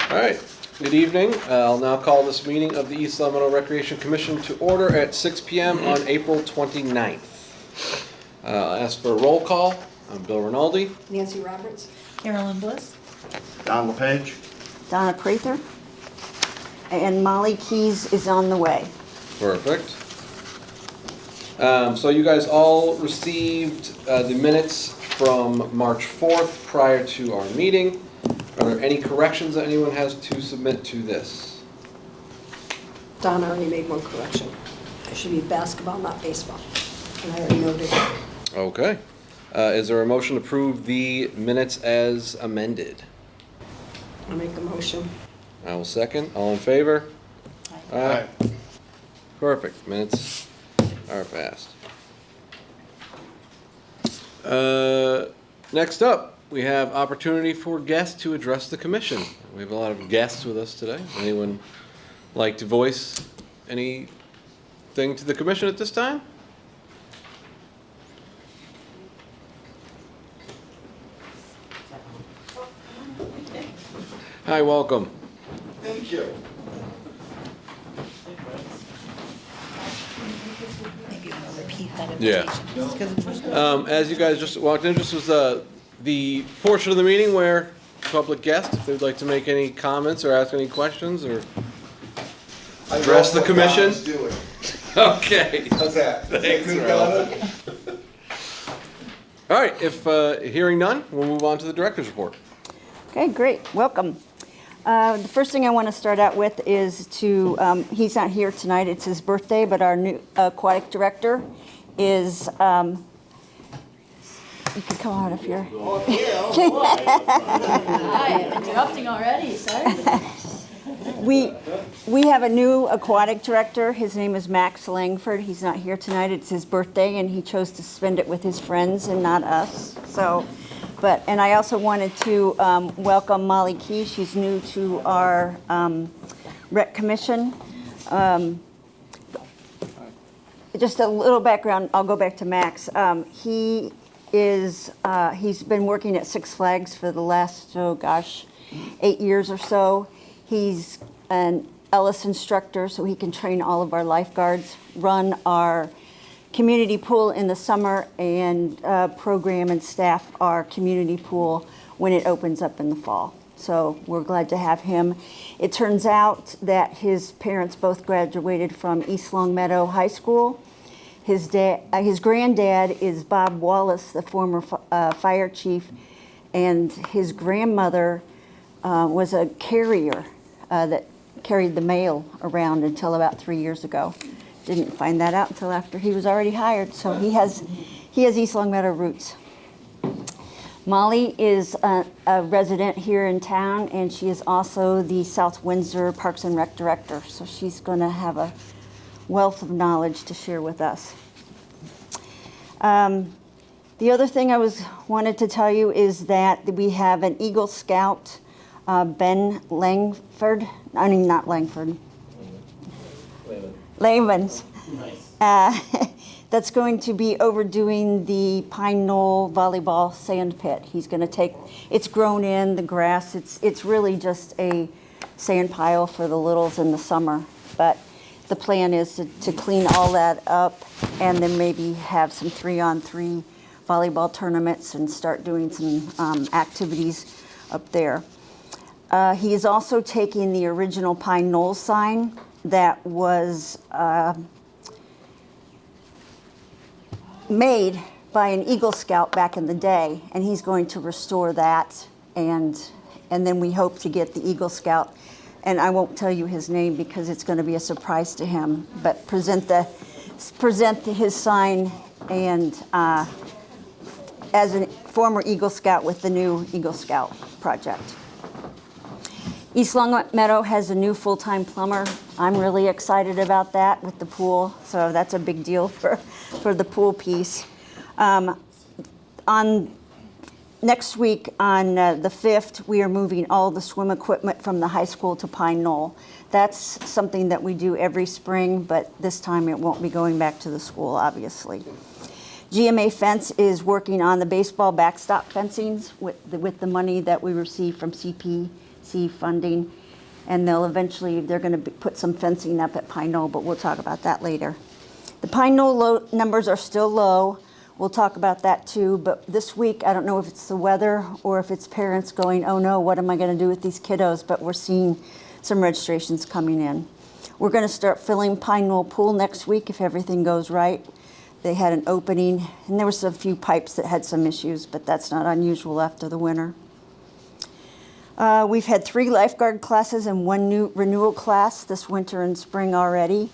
All right, good evening. I'll now call this meeting of the East Long Meadow Recreation Commission to order at 6 p.m. on April 29th. I'll ask for a roll call. I'm Bill Rinaldi. Nancy Roberts. Carolyn Bliss. Don LePage. Donna Prather. And Molly Keys is on the way. Perfect. So you guys all received the minutes from March 4th prior to our meeting. Are there any corrections that anyone has to submit to this? Donna already made one correction. It should be basketball, not baseball. And I already noted it. Okay. Is there a motion to approve the minutes as amended? I'll make a motion. I will second. All in favor? Aye. Perfect. Minutes are passed. Next up, we have opportunity for guests to address the commission. We have a lot of guests with us today. Anyone like to voice anything to the commission at this time? Hi, welcome. Thank you. Maybe we'll repeat that Yeah. invitation. As you guys just walked in, this was the portion of the meeting where public guests, if they'd like to make any comments or ask any questions or address the commission. Okay. How's that? Thanks, Good, Ralph. Donna? All right, if hearing none, we'll move on to the director's report. Okay, great. Welcome. The first thing I want to start out with is he's not here tonight, it's his birthday, but our new aquatic director is, you can come out if you're. Hi, I'm interrupting already, sorry. We have a new aquatic director. His name is Max Langford. He's not here tonight. It's his birthday, and he chose to spend it with his friends and not us. And I also wanted to welcome Molly Key. She's new to our rec commission. Just a little background. I'll go back to Max. He's been working at Six Flags for the last 8 years or so. He's an Ellis instructor, so he can train all of our lifeguards, run our community pool in the summer, and program and staff our community pool when it opens up in the fall. So we're glad to have him. It turns out that his parents both graduated from East Long Meadow High School. His granddad is Bob Wallace, the former fire chief, and his grandmother was a carrier that carried the mail around until about 3 years ago. Didn't find that out until after he was already hired, so he has East Long Meadow roots. Molly is a resident here in town, and she is also the South Windsor Parks and Rec director, so she's going to have a wealth of knowledge to share with us. The other thing I wanted to tell you is that we have an Eagle Scout, Ben Langford. I mean, not Langford. Layman's. That's going to be overdoing the Pine Knoll volleyball sand pit. He's going to it's grown in the grass. It's really just a sand pile for the littles in the summer. But the plan is to clean all that up and then maybe have some 3-on-3 volleyball tournaments and start doing some activities up there. He is also taking the original Pine Knoll sign that was made by an Eagle Scout back in the day, and he's going to restore that, and then we hope to get the Eagle Scout, and I won't tell you his name because it's going to be a surprise to him, but present his sign and as a former Eagle Scout with the new Eagle Scout project. East Long Meadow has a new full-time plumber. I'm really excited about that with the pool, so that's a big deal for the pool piece. Next week, on the 5th, we are moving all the swim equipment from the high school to Pine Knoll. That's something that we do every spring, but this time it won't be going back to the school, obviously. GMA Fence is working on the baseball backstop fencings with the money that we received from CPC CPC funding. And they're going to put some fencing up at Pine Knoll, but we'll talk about that later. The Pine Knoll numbers are still low. We'll talk about that too, but this week, I don't know if it's the weather or if it's parents going, oh no, what am I going to do with these kiddos? But we're seeing some registrations coming in. We're going to start filling Pine Knoll Pool next week if everything goes right. They had an opening, and there was a few pipes that had some issues, but that's not unusual after the winter. We've had 3 lifeguard classes and 1 new renewal class this winter and spring already.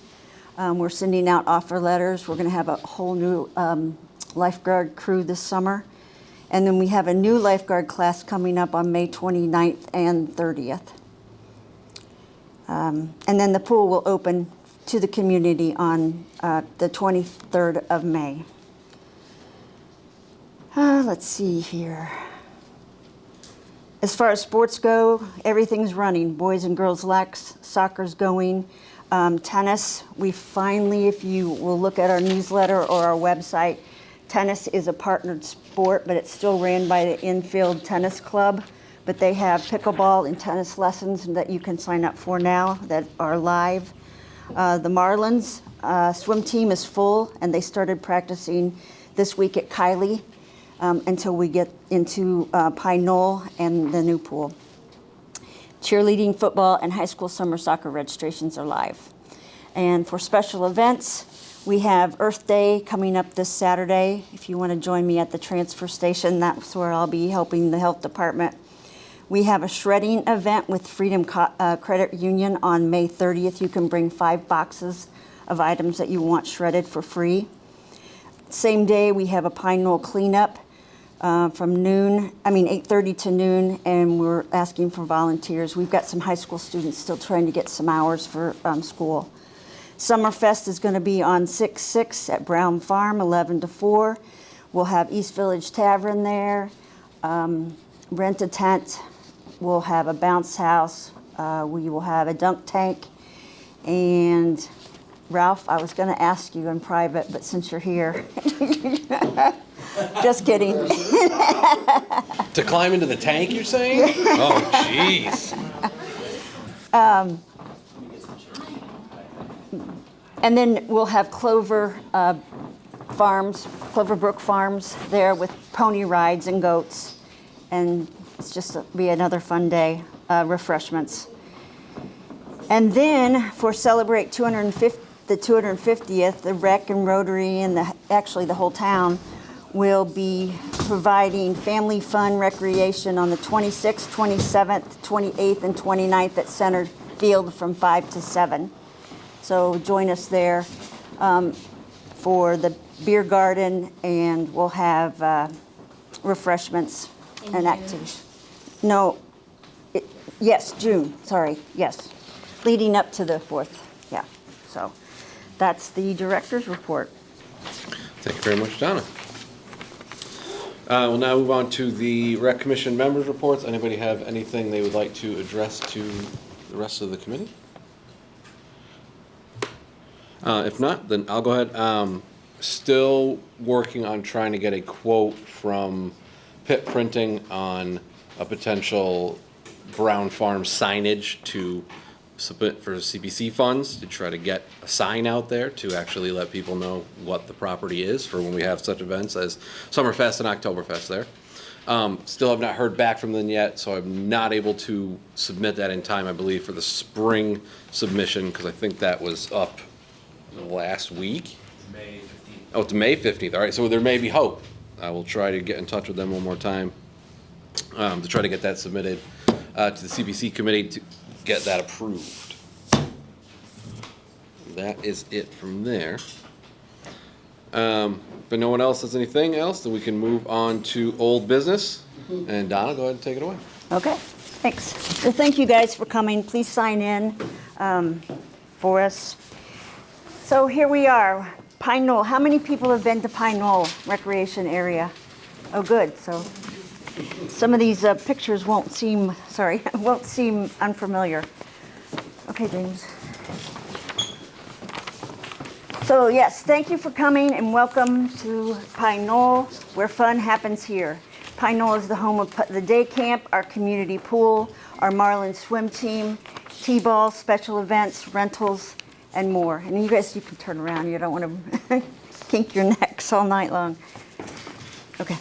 We're sending out offer letters. We're going to have a whole new lifeguard crew this summer. And then we have a new lifeguard class coming up on May 29th and 30th. And then the pool will open to the community on the 23rd of May. Let's see here. As far as sports go, everything's running. Boys and girls lax, soccer's going. Tennis, we finally, if you will look at our newsletter or our website, tennis is a partnered sport, but it's still ran by the Infield Tennis Club. But they have pickleball and tennis lessons that you can sign up for now that are live. The Marlins swim team is full, and they started practicing this week at Kylie until we get into Pine Knoll and the new pool. Cheerleading, football, and high school summer soccer registrations are live. And for special events, we have Earth Day coming up this Saturday. If you want to join me at the transfer station, that's where I'll be helping the health department. We have a shredding event with Freedom Credit Union on May 30th. You can bring 5 boxes of items that you want shredded for free. Same day, we have a Pine Knoll cleanup from 8:30 to noon, and we're asking for volunteers. We've got some high school students still trying to get some hours for school. Summerfest is going to be on 6/6 at Brown Farm, 11 to 4. We'll have East Village Tavern there. Rent a tent. We'll have a bounce house. We will have a dunk tank. And Ralph, I was going to ask you in private, but since you're here, just kidding. To climb into the tank, you're saying? Oh, jeez. And then we'll have Cloverbrook Farms there with pony rides and goats. And it's just be another fun day, refreshments. And then for Celebrate the 250th, the Rec and Rotary and the whole town will be providing family fun recreation on the 26th, 27th, 28th, and 29th at Center Field from 5 to 7. So join us there for the beer garden, and we'll have refreshments and activities. Yes, June, sorry, yes. Leading up to the 4th, yeah. So that's the director's report. Thank you very much, Donna. We'll now move on to the Rec Commission members' reports. Anybody have anything they would like to address to the rest of the committee? If not, then I'll go ahead. Still working on trying to get a quote from Pitt Printing on a potential Brown Farm signage to submit for CPC funds to try to get a sign out there to actually let people know what the property is for when we have such events as Summerfest and Oktoberfest there. Still have not heard back from them yet, so I'm not able to submit that in time, I believe, for the spring submission, because I think that was up last week. May 15th. Oh, it's May 15th. All right, so there may be hope. I will try to get in touch with them one more time to try to get that submitted to the CPC committee to get that approved. That is it from there. But no one else has anything else, then we can move on to old business. And Donna, go ahead and take it away. Okay, thanks. Well, thank you guys for coming. Please sign in for us. So here we are, Pine Knoll. How many people have been to Pine Knoll Recreation Area? Oh, good. So some of these pictures won't seem unfamiliar. Okay, James. So yes, thank you for coming and welcome to Pine Knoll, where fun happens here. Pine Knoll is the home of the day camp, our community pool, our Marlin swim team, T-ball, special events, rentals, and more. And you guys, you can turn around. You don't want to kink your necks all night long. Okay.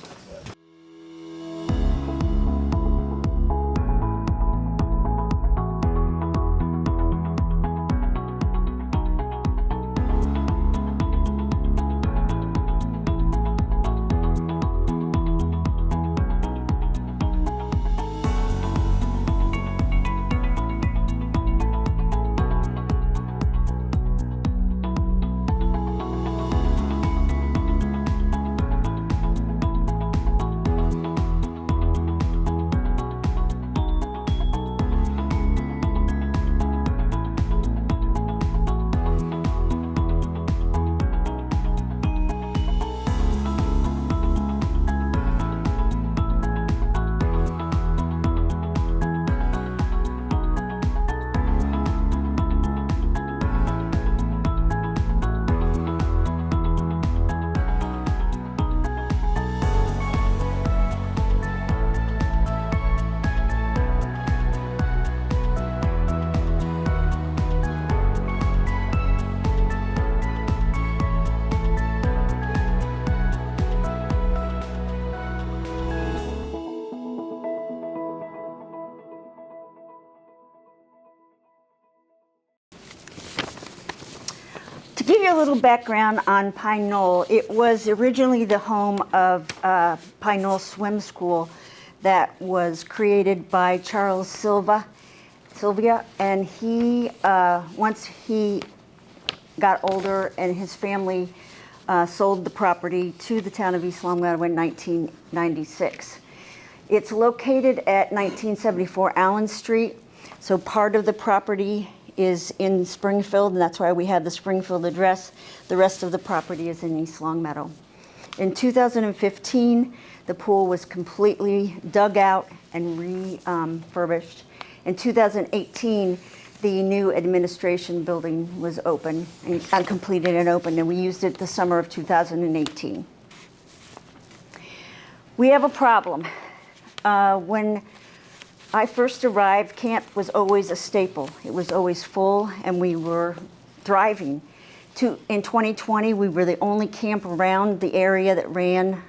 To give you a little background on Pine Knoll, it was originally the home of Pine Knoll Swim School that was created by Charles Sylvia, and he, once he got older and his family sold the property to the town of East Long Meadow in 1996. It's located at 1974 Allen Street, so part of the property is in Springfield, and that's why we have the Springfield address. The rest of the property is in East Long Meadow. In 2015, the pool was completely dug out and refurbished. In 2018, the new administration building was open and completed and opened, and we used it the summer of 2018. We have a problem. When I first arrived, camp was always a staple. It was always full, and we were thriving. In 2020, we were the only camp around the area that ran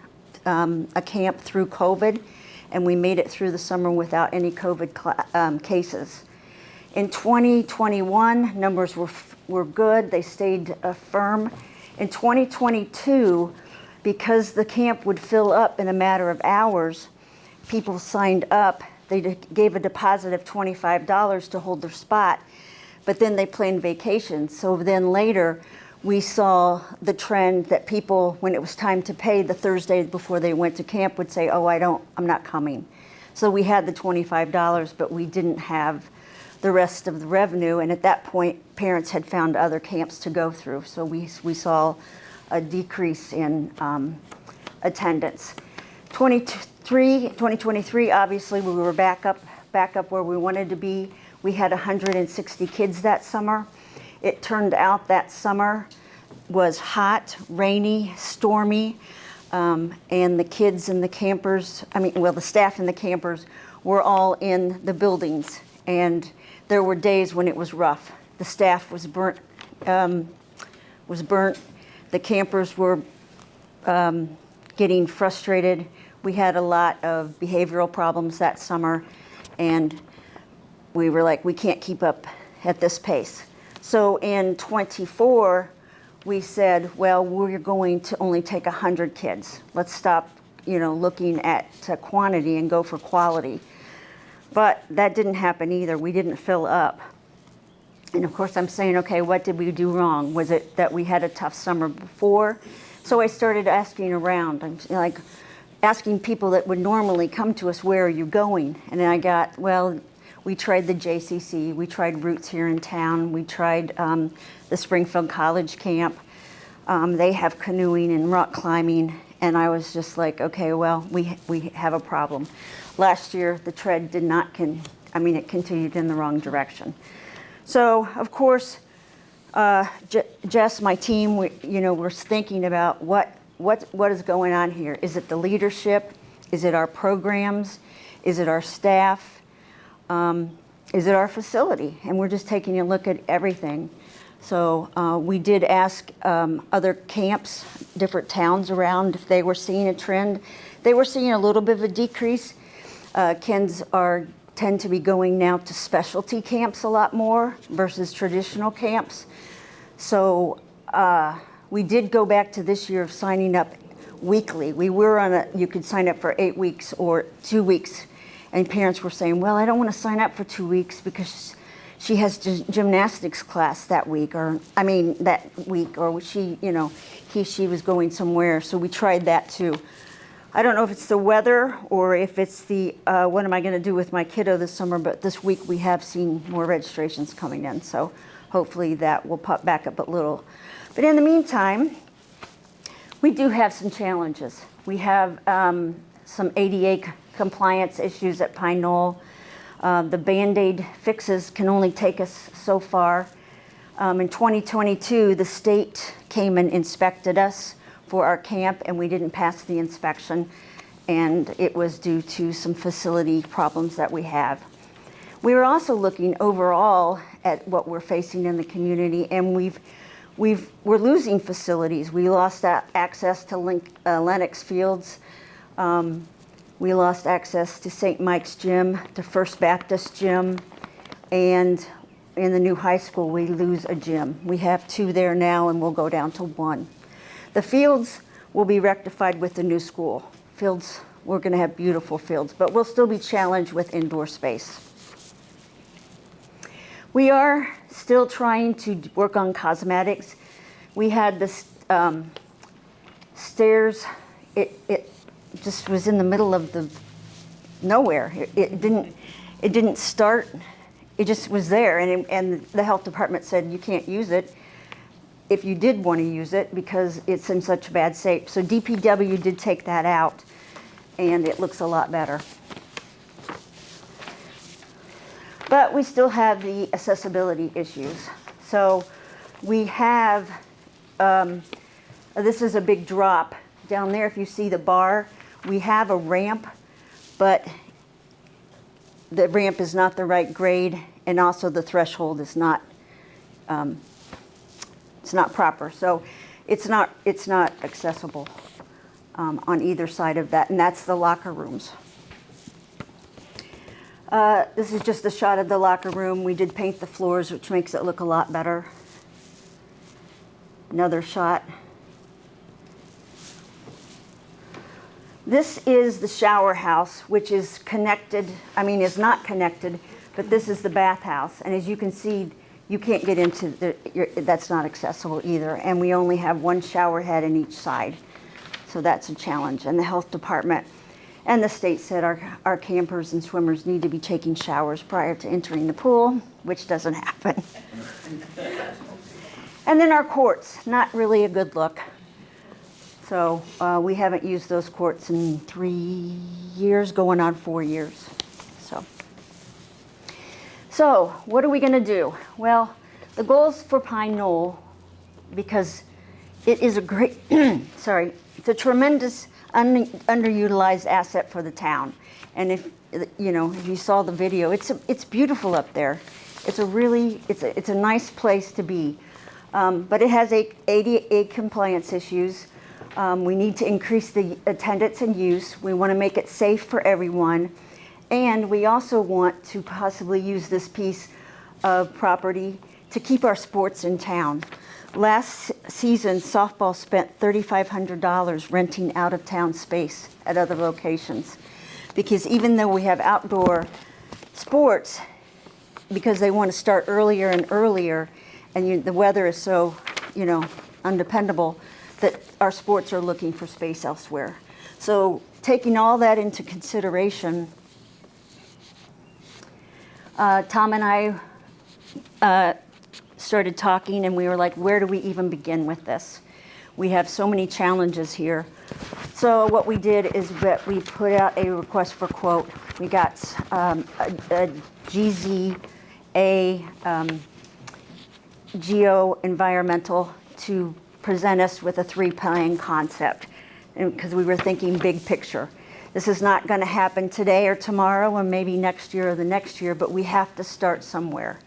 a camp through COVID, and we made it through the summer without any COVID cases. In 2021, numbers were good. They stayed firm. In 2022, because the camp would fill up in a matter of hours, people signed up. They gave a deposit of $25 to hold their spot, but then they planned vacations. So then later, we saw the trend that people, when it was time to pay the Thursday before they went to camp, would say, oh, I'm not coming. So we had the $25, but we didn't have the rest of the revenue. And at that point, parents had found other camps to go through. So we saw a decrease in attendance. 2023, obviously, we were back up where we wanted to be. We had 160 kids that summer. It turned out that summer was hot, rainy, stormy, and the kids and the campers, the staff and the campers were all in the buildings. And there were days when it was rough. The staff was burnt. The campers were getting frustrated. We had a lot of behavioral problems that summer, and we were like, we can't keep up at this pace. So in '24, we said, well, we're going to only take 100 kids. Let's stop, looking at quantity and go for quality. But that didn't happen either. We didn't fill up. And of course, I'm saying, okay, what did we do wrong? Was it that we had a tough summer before? So I started asking around. I'm like, asking people that would normally come to us, where are you going? And then I got, well, we tried the JCC, we tried Roots here in town, we tried the Springfield College camp. They have canoeing and rock climbing, and I was just like, okay, well, we have a problem. Last year, the trend did not, it continued in the wrong direction. So, of course, Jess, my team, we're thinking about what is going on here. Is it the leadership? Is it our programs? Is it our staff? is it our facility? And we're just taking a look at everything. So we did ask other camps, different towns around, if they were seeing a trend. They were seeing a little bit of a decrease. Kids tend to be going now to specialty camps a lot more versus traditional camps. So we did go back to this year of signing up weekly. We were you could sign up for 8 weeks or 2 weeks. And parents were saying, well, I don't want to sign up for 2 weeks because she has gymnastics class that week, or she was going somewhere. So we tried that too. I don't know if it's the weather or if it's the, what am I going to do with my kiddo this summer, but this week we have seen more registrations coming in. So hopefully that will pop back up a little. But in the meantime, we do have some challenges. We have some ADA compliance issues at Pine Knoll. The Band-Aid fixes can only take us so far. In 2022, the state came and inspected us for our camp, and we didn't pass the inspection, and it was due to some facility problems that we have. We were also looking overall at what we're facing in the community, and we're losing facilities. We lost access to Lenox Fields. We lost access to St. Mike's Gym, to First Baptist Gym, and in the new high school, we lose a gym. We have 2 there now, and we'll go down to 1. The fields will be rectified with the new school. Fields, we're going to have beautiful fields, but we'll still be challenged with indoor space. We are still trying to work on cosmetics. We had this stairs, it just was in the middle of the nowhere. It didn't start. It just was there, and the health department said you can't use it if you did want to use it because it's in such bad shape. So DPW did take that out, and it looks a lot better. But we still have the accessibility issues. So we have, this is a big drop. Down there, if you see the bar, we have a ramp, but the ramp is not the right grade, and also the threshold is not, it's not proper. So it's not accessible on either side of that, and that's the locker rooms. This is just a shot of the locker room. We did paint the floors, which makes it look a lot better. Another shot. This is the shower house, which is connected, is not connected, but this is the bathhouse. And as you can see, you can't get into that's not accessible either. And we only have 1 shower head in each side. So that's a challenge. And the health department and the state said our campers and swimmers need to be taking showers prior to entering the pool, which doesn't happen. And then our courts, not really a good look. So we haven't used those courts in 3 years, going on 4 years. So what are we going to do? Well, the goals for Pine Knoll, because it is a great, it's a tremendous underutilized asset for the town. And if you saw the video, it's beautiful up there. It's a nice place to be, but it has ADA compliance issues. We need to increase the attendance and use. We want to make it safe for everyone. And we also want to possibly use this piece of property to keep our sports in town. Last season, softball spent $3,500 renting out-of-town space at other locations. Because even though we have outdoor sports, because they want to start earlier and earlier, and the weather is so, undependable, that our sports are looking for space elsewhere. So taking all that into consideration, Tom and I started talking, and we were like, where do we even begin with this? We have so many challenges here. So what we did is that we put out a request for quote. We got a GZA, Geo Environmental, to present us with a 3-plan concept, because we were thinking big picture. This is not going to happen today or tomorrow or maybe next year or the next year, but we have to start somewhere.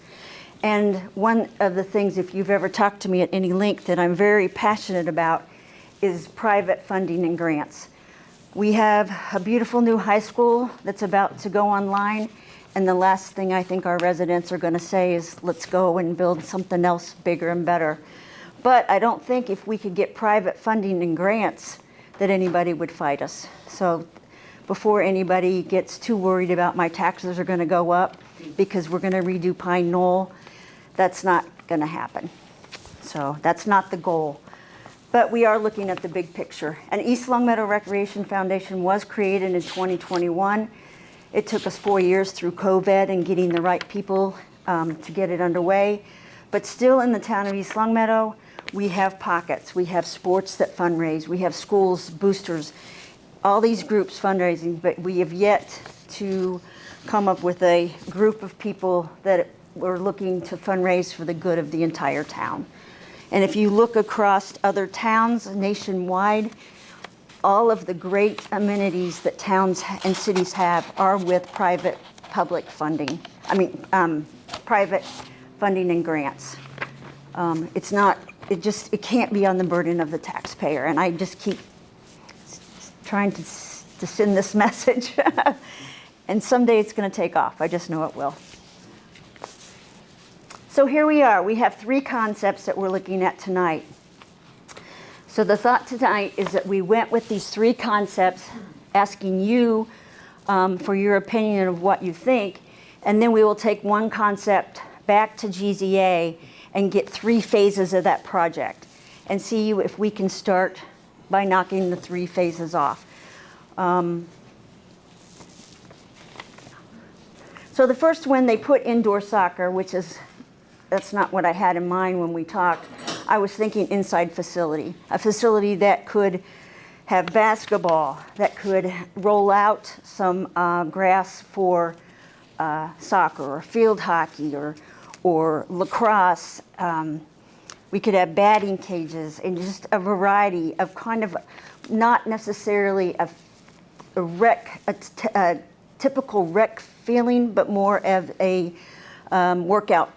And one of the things, if you've ever talked to me at any length, that I'm very passionate about is private funding and grants. We have a beautiful new high school that's about to go online, and the last thing I think our residents are going to say is, let's go and build something else bigger and better. But I don't think if we could get private funding and grants that anybody would fight us. So before anybody gets too worried about my taxes are going to go up because we're going to redo Pine Knoll, that's not going to happen. So that's not the goal. But we are looking at the big picture. And East Longmeadow Recreation Foundation was created in 2021. It took us 4 years through COVID and getting the right people to get it underway. But still in the town of East Longmeadow, we have pockets. We have sports that fundraise. We have schools, boosters, all these groups fundraising. But we have yet to come up with a group of people that we're looking to fundraise for the good of the entire town. And if you look across other towns nationwide, all of the great amenities that towns and cities have are with private public funding. Private funding and grants. It can't be on the burden of the taxpayer. And I just keep trying to send this message. And someday it's going to take off. I just know it will. So here we are. We have 3 concepts that we're looking at tonight. So the thought tonight is that we went with these 3 concepts, asking you for your opinion of what you think, and then we will take one concept back to GZA and get 3 phases of that project and see if we can start by knocking the 3 phases off. So the first one, they put indoor soccer, that's not what I had in mind when we talked. I was thinking inside facility, a facility that could have basketball, that could roll out some grass for soccer or field hockey or lacrosse. We could have batting cages and just a variety of kind of not necessarily a typical rec feeling, but more of a workout.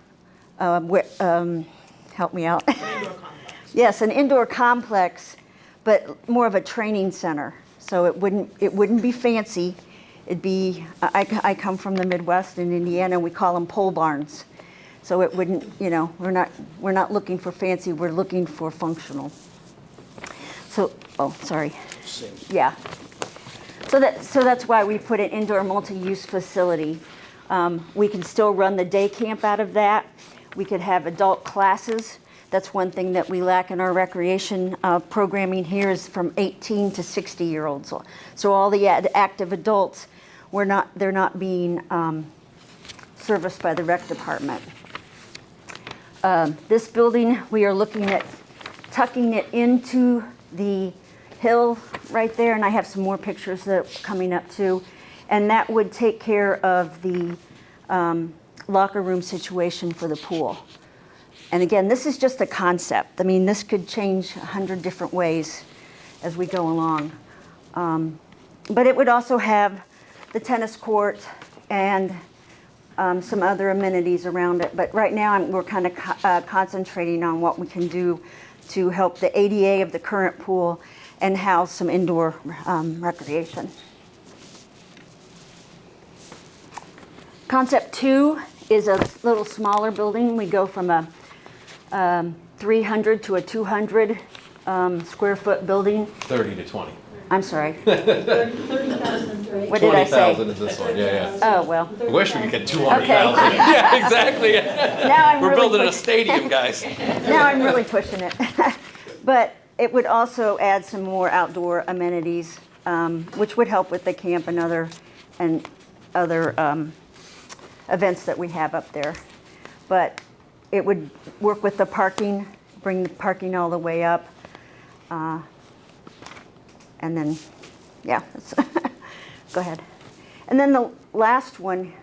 Help me out. Yes, an indoor complex, but more of a training center. So it wouldn't be fancy. It'd be. I come from the Midwest in Indiana. We call them pole barns. So it wouldn't. We're not looking for fancy. We're looking for functional. So sorry. Yeah. So that's why we put an indoor multi-use facility. We can still run the day camp out of that. We could have adult classes. That's one thing that we lack in our recreation programming here is from 18 to 60-year-olds. So all the active adults, they're not being serviced by the rec department. This building, we are looking at tucking it into the hill right there, and I have some more pictures that are coming up too. And that would take care of the locker room situation for the pool. And again, this is just a concept. I mean, this could change 100 different ways as we go along. But it would also have the tennis court and some other amenities around it. But right now, we're kind of concentrating on what we can do to help the ADA of the current pool and house some indoor recreation. Concept 2 is a little smaller building. We go from a 300 to a 200 square foot building. 30 to 20. I'm sorry. 30,000, right? What did I say? 20,000 is this one, yeah. Oh, well. I wish we could get 200,000. Okay. Yeah, exactly. Now I'm We're really building a pushing- stadium, guys. Now I'm really pushing it. But it would also add some more outdoor amenities, which would help with the camp and other events that we have up there. But it would work with the parking, bring the parking all the way up. And then, yeah, go ahead. And then the last one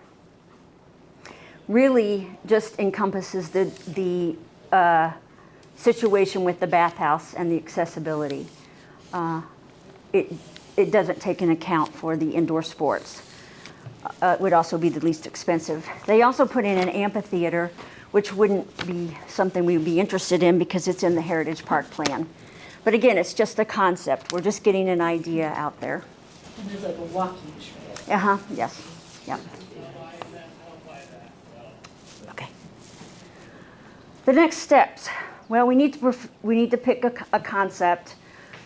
really just encompasses the situation with the bathhouse and the accessibility. it doesn't take into account for the indoor sports. It would also be the least expensive. They also put in an amphitheater, which wouldn't be something we would be interested in because it's in the Heritage Park plan. But again, it's just a concept. We're just getting an idea out there. And there's like a walking trail. Uh-huh, yes, yeah. Okay. The next steps. Well, we need to pick a concept,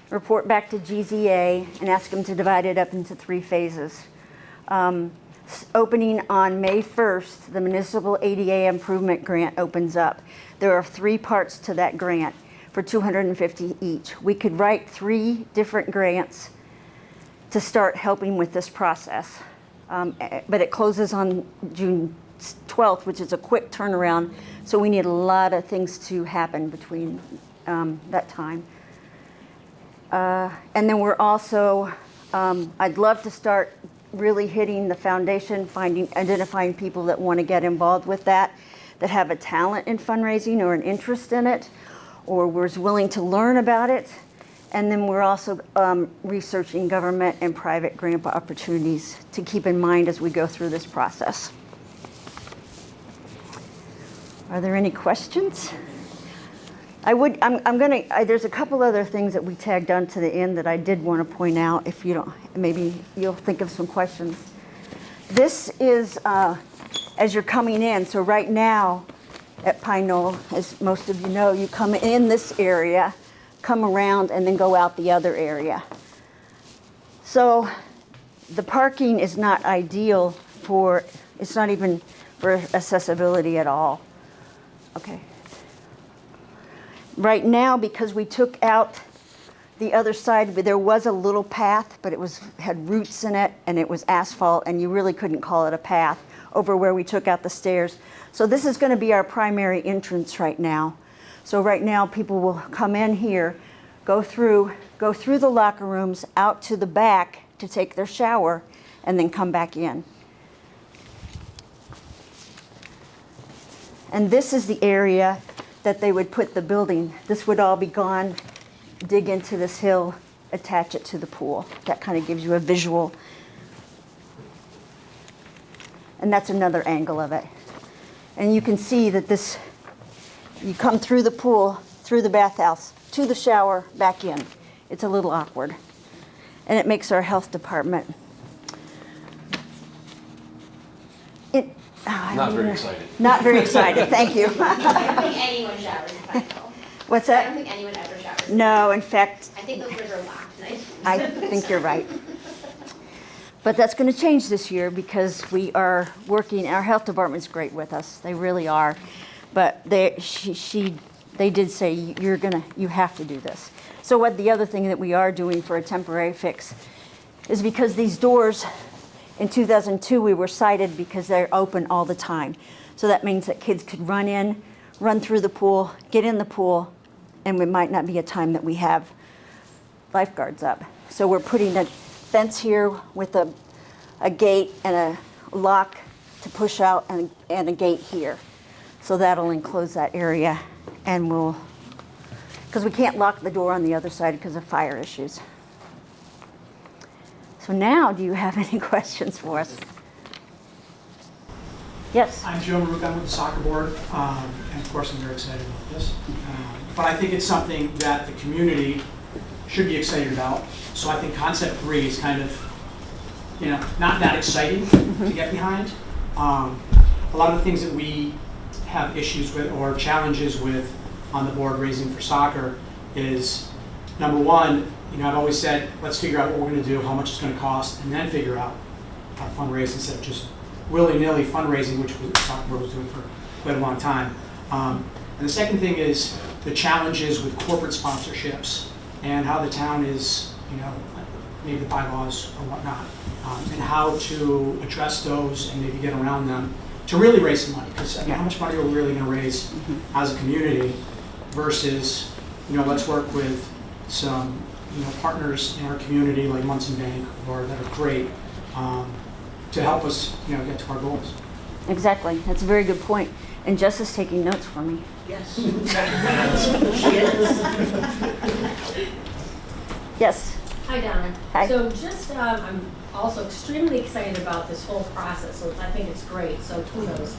report back to GZA, and ask them to divide it up into 3 phases. Opening on May 1st, the Municipal ADA Improvement Grant opens up. There are 3 parts to that grant for $250 each. We could write 3 different grants to start helping with this process. But it closes on June 12th, which is a quick turnaround, so we need a lot of things to happen between that time. And then we're also, I'd love to start really hitting the foundation, identifying people that want to get involved with that have a talent in fundraising or an interest in it, or was willing to learn about it. And then we're also researching government and private grant opportunities to keep in mind as we go through this process. Are there any questions? There's a couple other things that we tagged on to the end that I did want to point out. If you don't, maybe you'll think of some questions. This is as you're coming in. So right now at Pine Knoll, as most of you know, you come in this area, come around, and then go out the other area. So the parking is not ideal it's not even for accessibility at all. Okay. Right now, because we took out the other side, there was a little path, but it had roots in it, and it was asphalt, and you really couldn't call it a path over where we took out the stairs. So this is going to be our primary entrance right now. So right now, people will come in here, go through the locker rooms, out to the back to take their shower, and then come back in. And this is the area that they would put the building. This would all be gone, dig into this hill, attach it to the pool. That kind of gives you a visual. And that's another angle of it. And you can see that you come through the pool, through the bathhouse, to the shower, back in. It's a little awkward. And it makes our health department. Not very excited. Not very excited, thank you. I don't think anyone showers in Pine Knoll. What's I don't that? think anyone ever showers. No, in fact, I think those doors are locked. I think you're right. But that's going to change this year because we are working, our health department's great with us. They really are. But they did say, you have to do this. So what the other thing that we are doing for a temporary fix is because these doors, in 2002, we were cited because they're open all the time. So that means that kids could run in, run through the pool, get in the pool, and it might not be a time that we have lifeguards up. So we're putting a fence here with a gate and a lock to push out and a gate here. So that'll enclose that area, and because we can't lock the door on the other side because of fire issues. So now, do you have any questions for us? Yes? I'm Joe Maruka, I'm with the soccer board, and of course I'm very excited about this. But I think it's something that the community should be excited about. So I think concept 3 is kind of, not that exciting to get behind. A lot of the things that we have issues with or challenges with on the board raising for soccer is, number one, I've always said, let's figure out what we're going to do, how much it's going to cost, and then figure out how to fundraise instead of just willy-nilly fundraising, which the soccer board was doing for quite a long time. And the second thing is the challenges with corporate sponsorships and how the town is, maybe the bylaws or whatnot, and how to address those and maybe get around them to really raise some money. Because how much money are we really going to raise as a community versus, let's work with some partners in our community like Munson Bank that are great to help us get to our goals. Exactly. That's a very good point. And Jess is taking notes for me. Yes. Yes. Hi, Donna. Hi. So just, I'm also extremely excited about this whole process, so I think it's great, so kudos.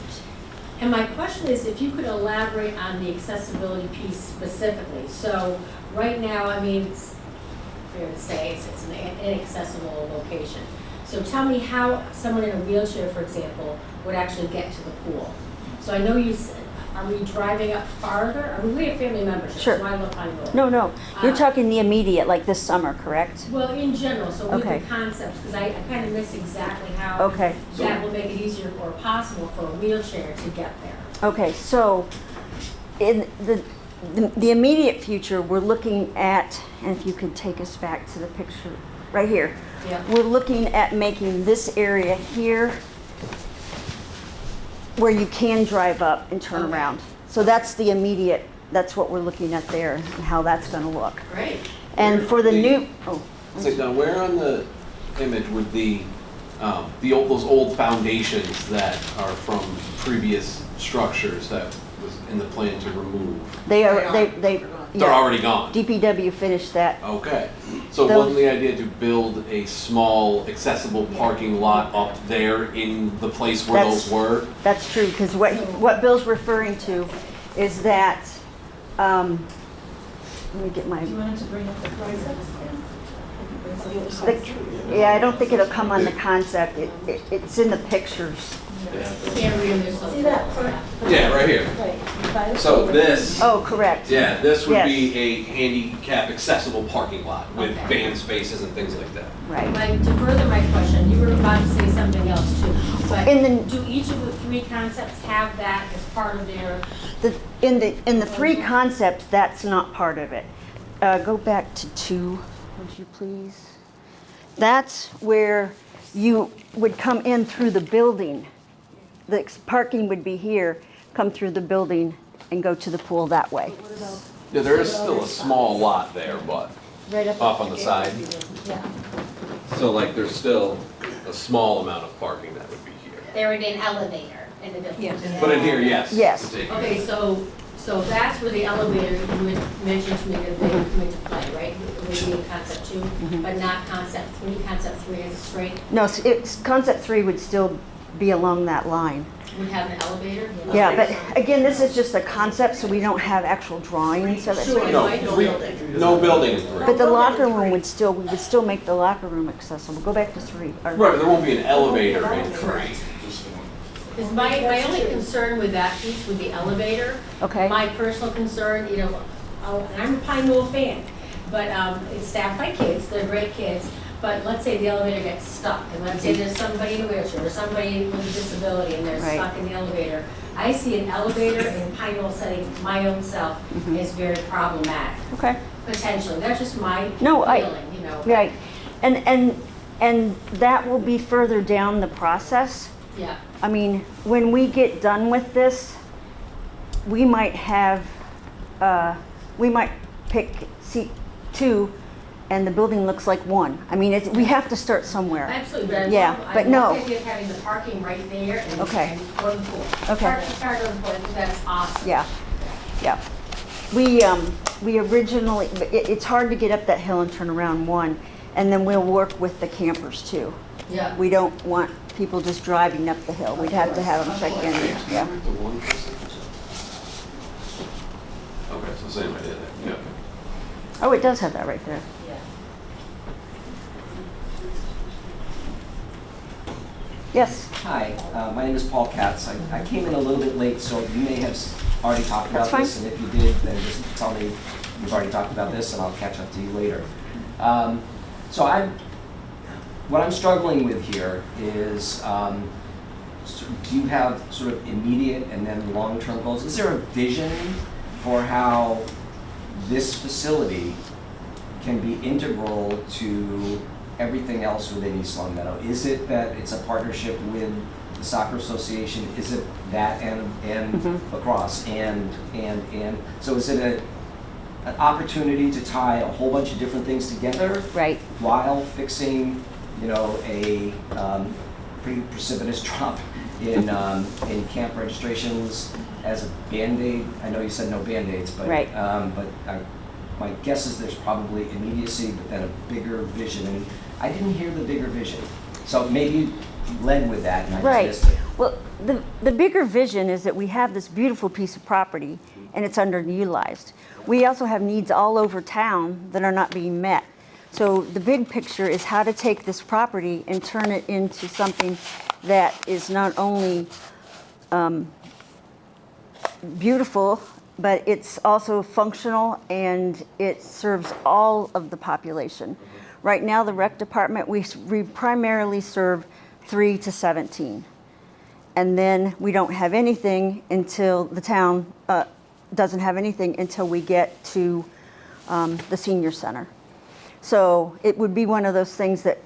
And my question is, if you could elaborate on the accessibility piece specifically. So right now, I mean, it's fair to say it's an inaccessible location. So tell me how someone in a wheelchair, for example, would actually get to the pool. So I know you said, are we driving up farther? I mean, we have family membership, Sure. so I look on road. No, you're Uh, talking the immediate, like this summer, correct? Well, in general, so with Okay. the concepts, because I kind of miss exactly how Okay. that will make it easier or possible for a wheelchair to get there. Okay, so in the immediate future, we're looking at, and if you could take us back to the picture right here. Yeah. We're looking at making this area here where you can drive up and turn Okay. around. So that's the immediate, that's what we're looking at there and how that's gonna look. Great. And for the new, So now, where on the image would the those old foundations that are from previous structures that was in the plan to remove? they are, They're yeah, already gone? DPW finished that. Okay, so Those- wasn't the idea to build a small accessible parking lot up there in the place where That's- those were? That's true, because what Bill's referring to is that, let me get my, Do you want to bring up the concepts yeah, I don't think it'll come on the concept, it's in the pictures. Can't read this. See that front? Yeah, right here. Right. by the So shoulder. this, Oh, correct. yeah, this would Yes. be a handicap accessible parking lot with Okay. van spaces and things like that. Right. Like, to further my question, you were about to say something else too, but In the- do each of the three concepts have that as part of their? In the three concepts, that's not part of it. Go back to 2, would you please? That's where you would come in through the building. The parking would be here, come through the building and go to the pool that way. Yeah, there is still a small lot there, but Right up. off on the side. Yeah. So like there's still a small amount of parking that would be here. There would be an elevator in the building. But in here, yes. Yes. to take- Okay, so that's where the elevator, you had mentioned to me that they would come into play, right? It would be in concept 2, but not concept 3. Concept 3 is straight, No, concept 3 would still be along that line. would have an elevator? Yeah, but again, this is just a concept, so we don't have actual drawings of it. Sure. No, no building in 3. But the locker room we would still make the locker room accessible. Go back to 3. or- Right, but there won't be an elevator in 3. Because my only concern with that piece with the elevator, Okay. my personal concern, you know, and I'm a Pine Knoll fan, but it's staffed by kids, they're great kids, but let's say the elevator gets stuck, and let's say there's somebody in a wheelchair, or somebody with a disability, and they're Right. stuck in the elevator. I see an elevator in Pine Knoll setting, my own self, is very problematic, Okay. potentially. That's just my No, feeling, you know. Right. And that will be further down the process. Yeah. I mean, when we get done with this, we might have, we might pick seat 2 and the building looks like 1. I mean, we have to start somewhere. Absolutely, but Yeah, but no. I love the idea of having the parking right there and Okay. and go to the pool. Okay. Park the car, go to the pool, I think that's awesome. Yeah, yeah. We originally, it's hard to get up that hill and turn around 1, and then we'll work with the campers too. Yeah. We don't want people just driving up the hill. We'd have to have them check in, yeah. Okay, so same idea there. Yeah. Oh, it does have that right there. Yeah. Yes, Hi, my name is Paul Katz. I came in a little bit late, so you may have already talked about That's this. And if you did, then just tell me you've already talked about this, and I'll catch up to you later. What I'm struggling with here is, do you have sort of immediate and then long-term goals? Is there a vision for how this facility can be integral to everything else within East Long Meadow? Is it that it's a partnership with the soccer association? Is it that and lacrosse and so is it an opportunity to tie a whole bunch of different things together right. while fixing, you know, a pretty precipitous drop in camp registrations as a Band-Aid? I know you said no Band-Aids, but Right. my guess is there's probably immediacy, but then a bigger vision, and I didn't hear the bigger vision. So maybe you led with that and I Right. just missed it. Well, the bigger vision is that we have this beautiful piece of property and it's underutilized. We also have needs all over town that are not being met. So the big picture is how to take this property and turn it into something that is not only beautiful, but it's also functional and it serves all of the population. Right now, the rec department, we primarily serve 3 to 17. And then we don't have anything until the town doesn't have anything until we get to the senior center. So it would be one of those things that,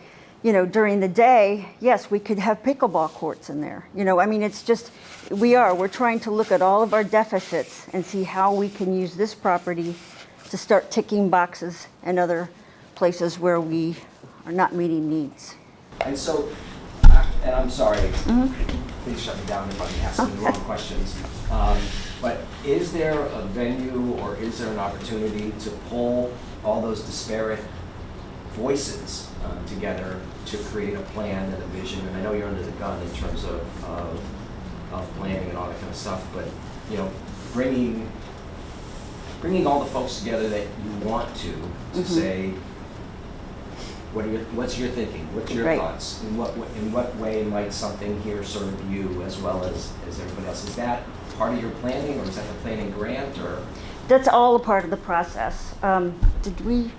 you know, during the day, yes, we could have pickleball courts in there. You know, I mean, it's just, we're trying to look at all of our deficits and see how we can use this property to start ticking boxes and other places where we are not meeting needs. And so, and I'm sorry, please shut me down if I'm asking the wrong questions. But is there a venue or is there an opportunity to pull all those disparate voices together to create a plan and a vision? And I know you're under the gun in terms of planning and all that kind of stuff, but you know, bringing all the folks together that you want to say, what's your thinking? What's your Right. thoughts? In what way might something here serve you as well as everybody else? Is that part of your planning, or is that the planning grant, or? That's all a part of the process. Did we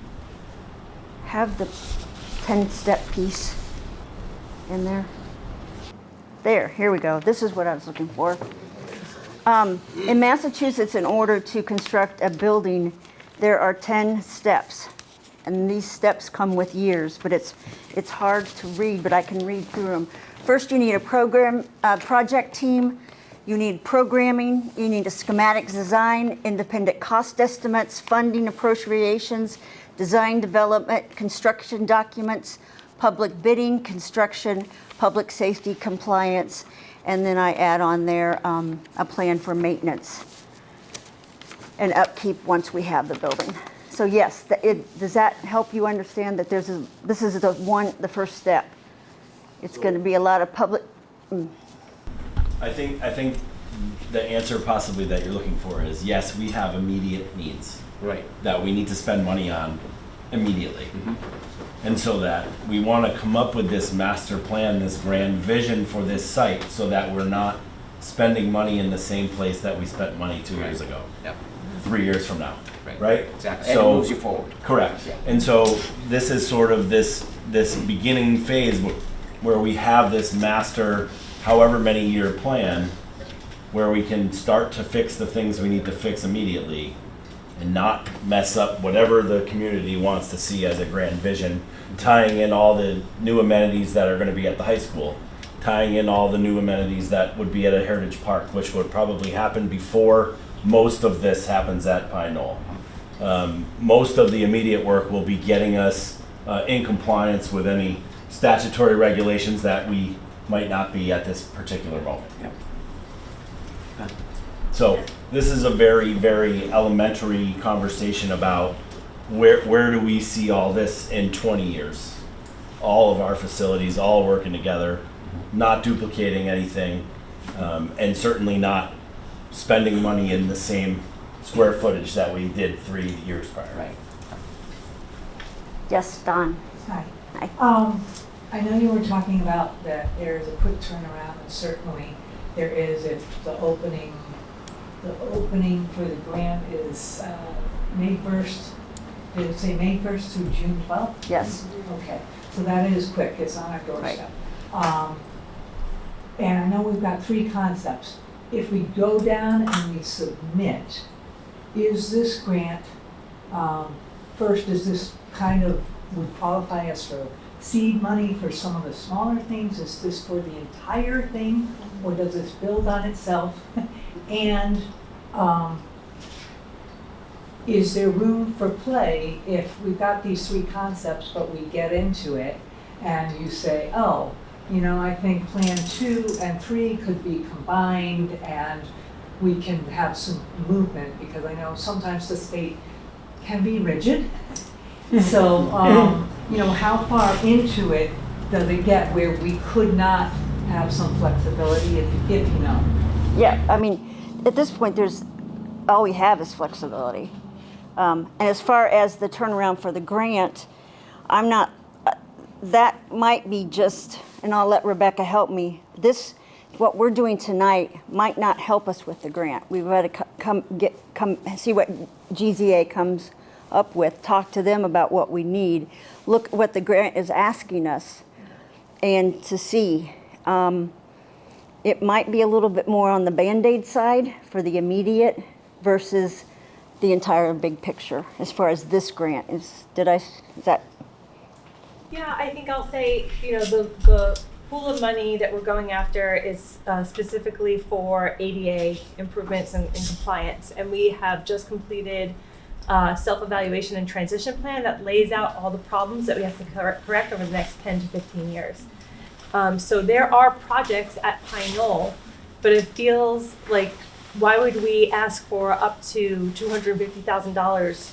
have the 10-step piece in there? There, here we go. This is what I was looking for. In Massachusetts, in order to construct a building, there are 10 steps. And these steps come with years, but it's hard to read, but I can read through them. First, you need a project team. You need programming, you need a schematic design, independent cost estimates, funding appropriations, design development, construction documents, public bidding, construction, public safety compliance, and then I add on there a plan for maintenance and upkeep once we have the building. So yes, does that help you understand that this is the first step? It's going to be a lot of public. I think the answer possibly that you're looking for is yes, we have immediate needs Right. that we need to spend money on immediately. And so that we want to come up with this master plan, this grand vision for this site so that we're not spending money in the same place that we spent money 2 years ago, Yep. 3 years from now, right? Exactly. And it So, moves you forward. correct. Yeah. And so this is sort of this beginning phase where we have this master, however many year plan, where we can start to fix the things we need to fix immediately and not mess up whatever the community wants to see as a grand vision, tying in all the new amenities that are going to be at the high school, tying in all the new amenities that would be at a Heritage Park, which would probably happen before most of this happens at Pine Knoll. Most of the immediate work will be getting us in compliance with any statutory regulations that we might not be at this particular moment. Yep. So this is a very, very elementary conversation about where do we see all this in 20 years? All of our facilities, all working together, not duplicating anything, and certainly not spending money in the same square footage that we did 3 years prior. Right. Yes, Don. Hi. Hi. I know you were talking about that there is a quick turnaround, and certainly there is if the opening for the grant is May 1st. Did it say May 1st through June 12th? Yes. Okay, so that is quick, it's on our doorstep. And I know we've got 3 concepts. If we go down and we submit, is this grant, first, is this kind of, would qualify us for seed money for some of the smaller things? Is this for the entire thing, or does this build on itself? And is there room for play if we've got these 3 concepts, but we get into it and you say, oh, you know, I think plan 2 and 3 could be combined and we can have some movement, because I know sometimes the state can be rigid. So, you know, how far into it does it get where we could not have some flexibility if you know? Yeah, I mean, at this point, all we have is flexibility. And as far as the turnaround for the grant, I'm not, that might be just, and I'll let Rebecca help me. What we're doing tonight might not help us with the grant. We've got to come see what GZA comes up with, talk to them about what we need, look what the grant is asking us, and to see. It might be a little bit more on the Band-Aid side for the immediate versus the entire big picture as far as this grant is. Yeah, I think I'll say, you know, the pool of money that we're going after is specifically for ADA improvements and compliance. And we have just completed a self-evaluation and transition plan that lays out all the problems that we have to correct over the next 10 to 15 years. So there are projects at Pine Knoll, but it feels like, why would we ask for up to $250,000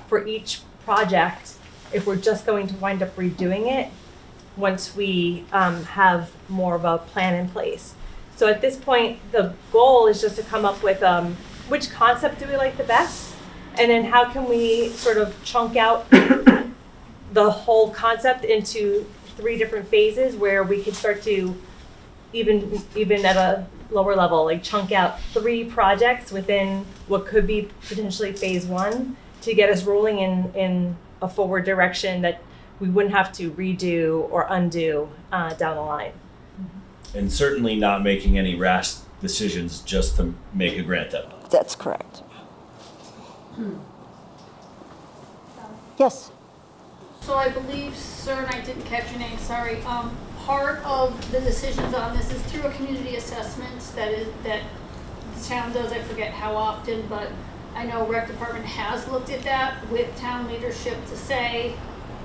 for each project if we're just going to wind up redoing it once we have more of a plan in place? So at this point, the goal is just to come up with which concept do we like the best, and then how can we sort of chunk out the whole concept into 3 different phases where we could start to, even at a lower level, like chunk out 3 projects within what could be potentially phase 1 to get us rolling in a forward direction that we wouldn't have to redo or undo down the line. And certainly not making any rash decisions just to make a grant deadline. That's correct. Yes. So I believe, sir, and I didn't catch your name, sorry, part of the decisions on this is through a community assessment that the town does, I forget how often, but I know rec department has looked at that with town leadership to say,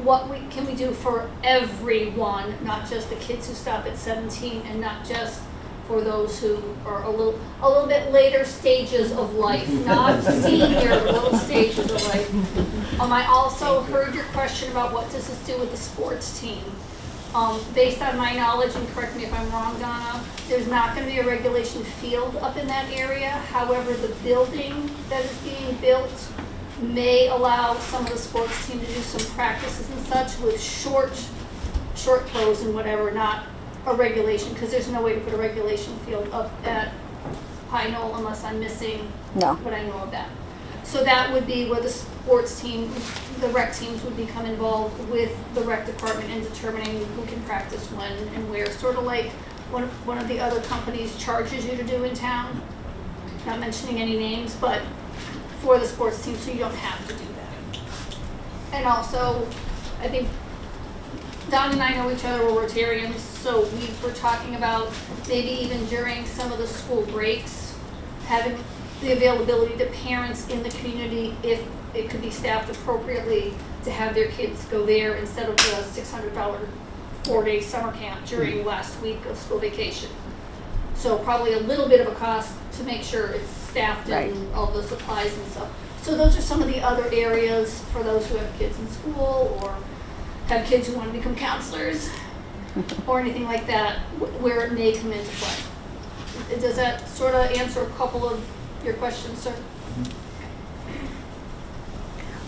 what can we do for everyone, not just the kids who stop at 17 and not just for those who are a little bit later stages of life, not senior, little stages of life. I also heard your question about what does this do with the sports team. Based on my knowledge, and correct me if I'm wrong, Donna, there's not going to be a regulation field up in that area. However, the building that is being built may allow some of the sports team to do some practices and such with short throws and whatever, not a regulation, because there's no way to put a regulation field up at Pine Knoll unless I'm missing what I know of that. So that would be where the sports team, the rec teams would become involved with the rec department in determining who can practice when and where. Sort of like one of the other companies charges you to do in town, not mentioning any names, but for the sports team, so you don't have to do that. And also, I think Don and I know each other, we're Rotarians, so we were talking about maybe even during some of the school breaks, having the availability to parents in the community, if it could be staffed appropriately, to have their kids go there instead of the $600 4-day summer camp during last week of school vacation. So probably a little bit of a cost to make sure it's staffed and all the supplies and stuff. So those are some of the other areas for those who have kids in school or have kids who want to become counselors or anything like that, where it may come into play. Does that sort of answer a couple of your questions, sir?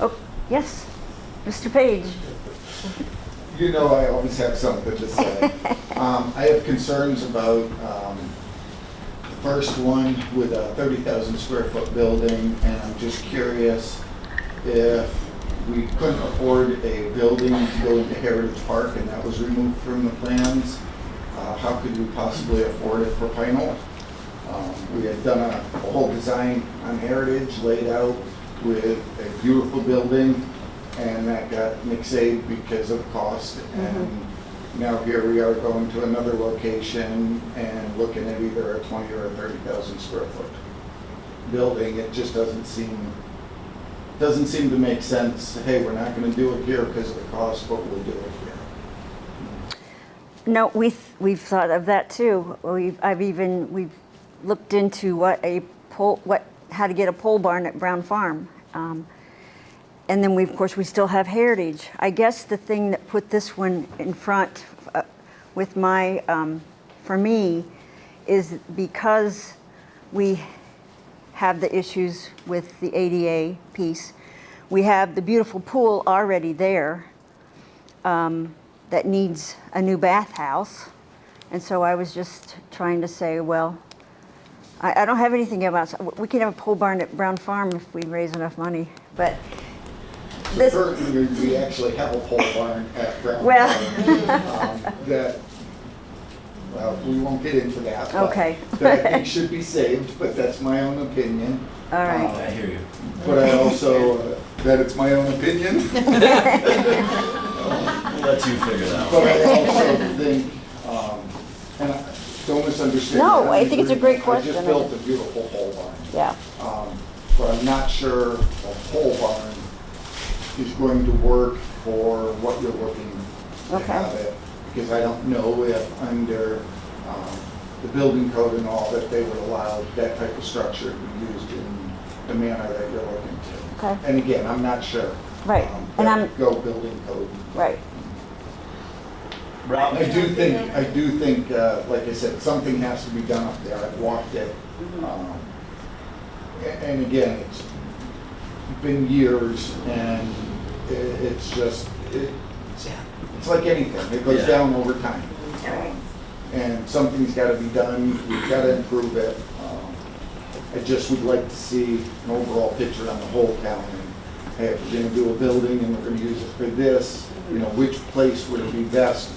Oh, yes, Mr. Page. You know I always have something to say. I have concerns about the first one with a 30,000 square foot building, and I'm just curious if we couldn't afford a building to go into Heritage Park and that was removed from the plans, how could we possibly afford it for Pine Knoll? We had done a whole design on Heritage, laid out with a beautiful building, and that got nixed because of cost. And now here we are going to another location and looking at either a 20 or a 30,000 square foot building. It just doesn't seem to make sense. Hey, we're not going to do it here because of the cost, but we'll do it here. No, we've thought of that too. We've looked into how to get a pole barn at Brown Farm. And then of course, we still have Heritage. I guess the thing that put this one in front with for me, is because we have the issues with the ADA piece. We have the beautiful pool already there that needs a new bathhouse. And so I was just trying to say, well, I don't have anything about, we can have a pole barn at Brown Farm if we raise enough money, but this. Currently, we actually have a pole barn at Brown Well. Farm, that, well, we won't get into that. but Okay. That I think should be saved, but that's my own opinion. All right. I hear you. But I also, that it's my own opinion. We'll let you figure that But out. I also think, and don't misunderstand. No, me, I think it's a great I question. just built a beautiful pole barn. Yeah. But I'm not sure a pole barn is going to work for what you're looking to Okay. have it. Because I don't know if under the building code and all that they would allow that type of structure to be used in the manner that you're looking to. Okay. And again, I'm not sure. Right. And I'm, Go building code. right. Rob? I do think, like I said, something has to be done up there. I've walked it. And again, it's been years and it's just, it's like anything. It goes Yeah. down over time. And something's gotta be done. We've gotta improve it. I just would like to see an overall picture on the whole town. And, hey, if we're gonna do a building and we're gonna use it for this, which place would it be best?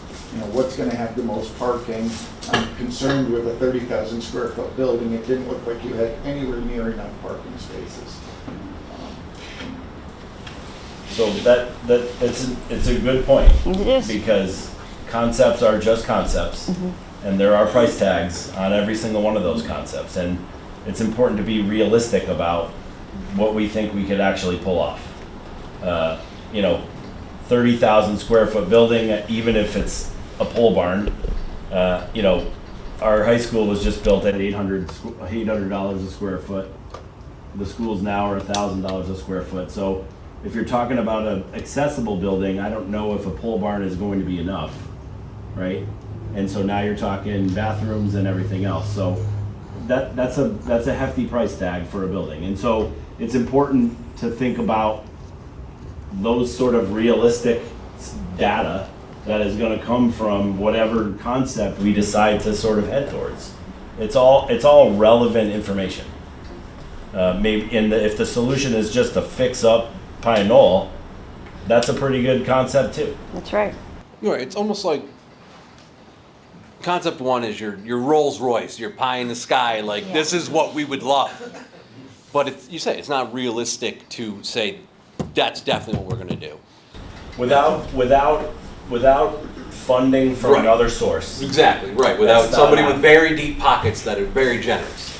What's gonna have the most parking? I'm concerned with a 30,000 square foot building. It didn't look like you had anywhere near enough parking spaces. So it's a good point. It is. Because concepts are just concepts. And there are price tags on every single one of those concepts. And it's important to be realistic about what we think we could actually pull off. 30,000 square foot building, even if it's a pole barn. Our high school was just built at $800 a square foot. The schools now are $1,000 a square foot. So if you're talking about an accessible building, I don't know if a pole barn is going to be enough, right? And so now you're talking bathrooms and everything else. So that's a hefty price tag for a building. And so it's important to think about those sort of realistic data that is going to come from whatever concept we decide to sort of head towards. It's all relevant information. If the solution is just to fix up Pine Knoll, that's a pretty good concept too. That's right. Right, it's almost like concept one is your Rolls Royce, your pie in the sky, like this is what we would love. But you say it's not realistic to say that's definitely what we're gonna do. Without funding from Right. another source. Exactly, right, without That's not somebody with happening. very deep pockets that are very generous.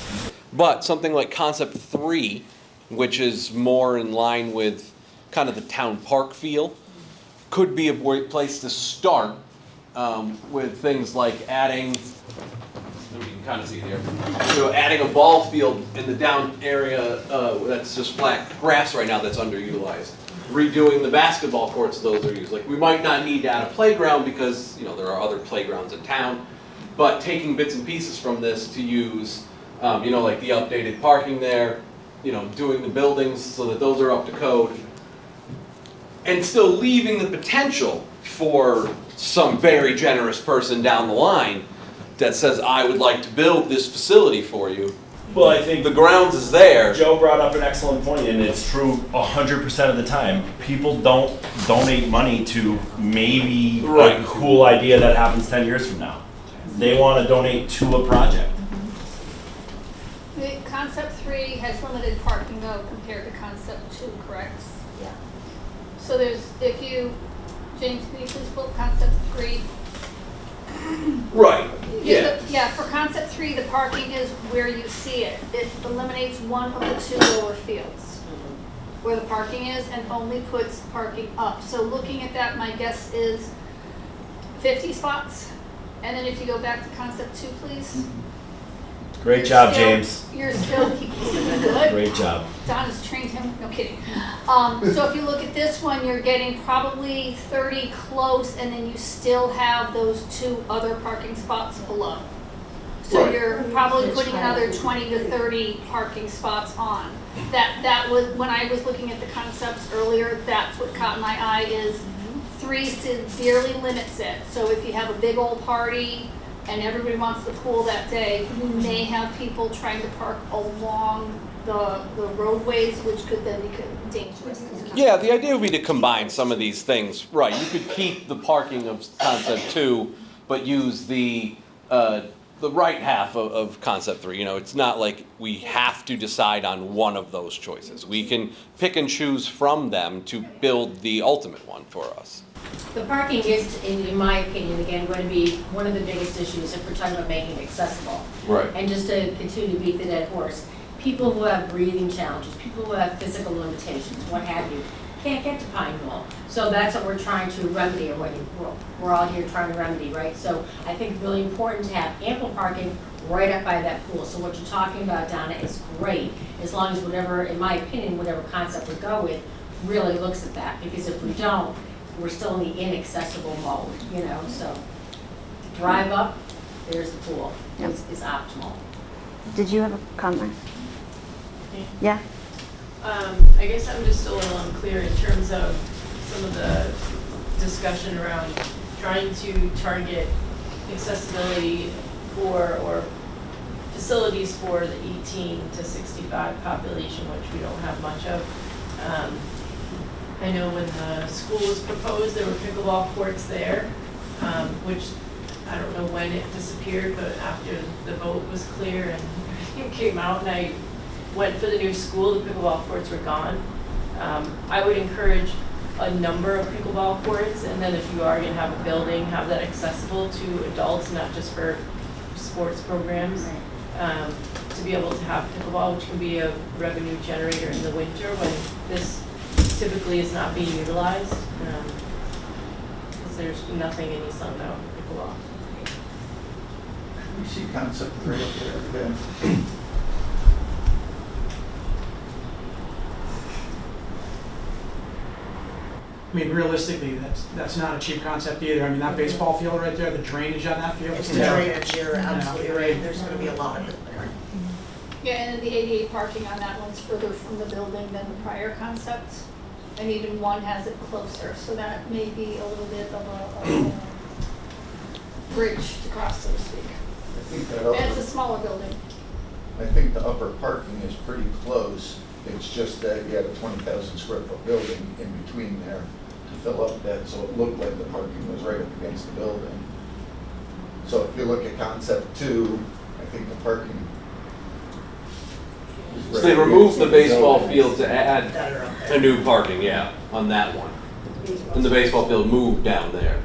But something like concept 3, which is more in line with kind of the town park feel, could be a place to start with things like adding, you can kind of see here, adding a ball field in the down area that's just flat grass right now that's underutilized. Redoing the basketball courts, those are used. Like we might not need to add a playground because there are other playgrounds in town, but taking bits and pieces from this to use, like the updated parking there, doing the buildings so that those are up to code, and still leaving the potential for some very generous person down the line that says, I would like to build this facility for you. Well, I think The grounds is there. Joe brought up an excellent point, and it's true 100% of the time. People don't donate money to maybe Right. a cool idea that happens 10 years from now. They want to donate to a project. The concept 3 has limited parking though compared to concept 2, correct? Yeah. So James, can you please pull up concept 3? Right, yeah. Yeah, for concept 3, the parking is where you see it. It eliminates one of the 2 lower fields where the parking is and only puts parking up. So looking at that, my guess is 50 spots. And then if you go back to concept 2, please. Great You're job, still- James. You're still, he's good. Great job. Donna's trained him, no kidding. So if you look at this one, you're getting probably 30 close, and then you still have those 2 other parking spots below. So Right. you're probably putting another 20 to 30 parking spots on. That was, when I was looking at the concepts earlier, that's what caught my eye is 3 severely limits it. So if you have a big old party and everybody wants the pool that day, you may have people trying to park along the roadways, which could then become dangerous. Yeah, the idea would be to combine some of these things. Right, you could keep the parking of concept 2, but use the right half of concept 3. You know, it's not like we have to decide on one of those choices. We can pick and choose from them to build the ultimate one for us. The parking is, in my opinion, again, going to be one of the biggest issues if we're talking about making it accessible. Right. And just to continue to beat the dead horse, people who have breathing challenges, people who have physical limitations, what have you, can't get to Pine Knoll. So that's what we're trying to remedy, or what we're all here trying to remedy, right? So I think it's really important to have ample parking right up by that pool. So what you're talking about, Donna, is great, as long as whatever, in my opinion, whatever concept we go with, really looks at that. Because if we don't, we're still in the inaccessible mode, you know, so drive up, there's the pool, is optimal. Did you have a comment? Yeah? I guess I'm just a little unclear in terms of some of the discussion around trying to target accessibility for, or facilities for the 18 to 65 population, which we don't have much of. I know when the school was proposed, there were pickleball courts there, which I don't know when it disappeared, but after the vote was clear and everything came out and I went for the new school, the pickleball courts were gone. I would encourage a number of pickleball courts, and then if you are going to have a building, have that accessible to adults, not just for sports programs. To be able to have pickleball, which can be a revenue generator in the winter when this typically is not being utilized, because there's nothing in East Long Meadow for pickleball. You see concept 3 up there again. I mean, realistically, that's not a cheap concept either. I mean, that baseball field right there, the drainage on that field. It's the drainage, you're absolutely right, there's gonna be a lot of it there. Yeah, and then the ADA parking on that one's further from the building than the prior concept. And even one has it closer, so that may be a little bit of a bridge to cross, so to speak. I think that And it's a upper, smaller building. I think the upper parking is pretty close. It's just that you had a 20,000 square foot building in between there to fill up that, so it looked like the parking was right up against the building. So if you look at concept 2, I think the parking. So they removed the baseball field to add a new parking, yeah, on that one. And the baseball field moved down there.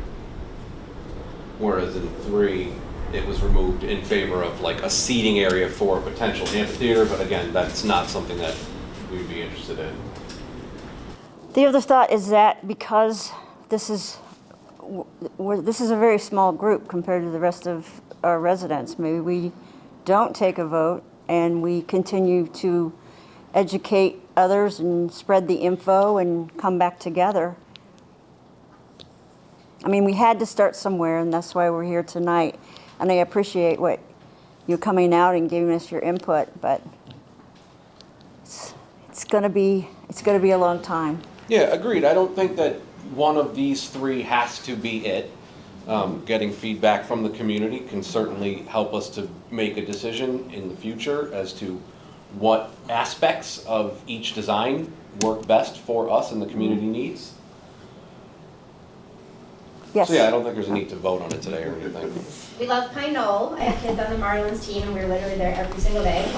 Whereas in 3, it was removed in favor of like a seating area for a potential amphitheater, but again, that's not something that we'd be interested in. The other thought is that because this is a very small group compared to the rest of our residents, maybe we don't take a vote and we continue to educate others and spread the info and come back together. I mean, we had to start somewhere, and that's why we're here tonight. And I appreciate what you coming out and giving us your input, but it's gonna be a long time. Yeah, agreed. I don't think that one of these 3 has to be it. Getting feedback from the community can certainly help us to make a decision in the future as to what aspects of each design work best for us and the community needs. Yes. So yeah, I don't think there's a need to vote on it today or anything. We love Pine Knoll. I have kids on the Marlins team, and we're literally there every single day.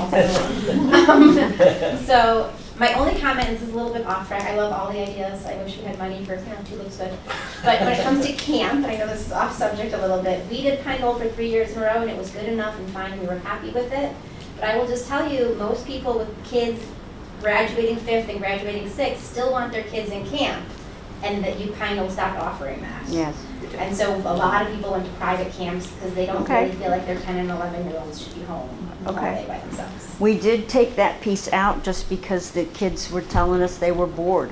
So my only comment, and this is a little bit off track, I love all the ideas. I wish we had money for, 2 looks good. But when it comes to camp, and I know this is off subject a little bit, we did Pine Knoll for 3 years in a row, and it was good enough and fine. We were happy with it. But I will just tell you, most people with kids graduating 5th and graduating 6th still want their kids in camp, and that Pine Knoll stopped offering that. Yes. And so a lot of people went to private camps because they don't Okay. really feel like their 10 and 11-year-olds should be home all Okay. day by themselves. We did take that piece out just because the kids were telling us they were bored.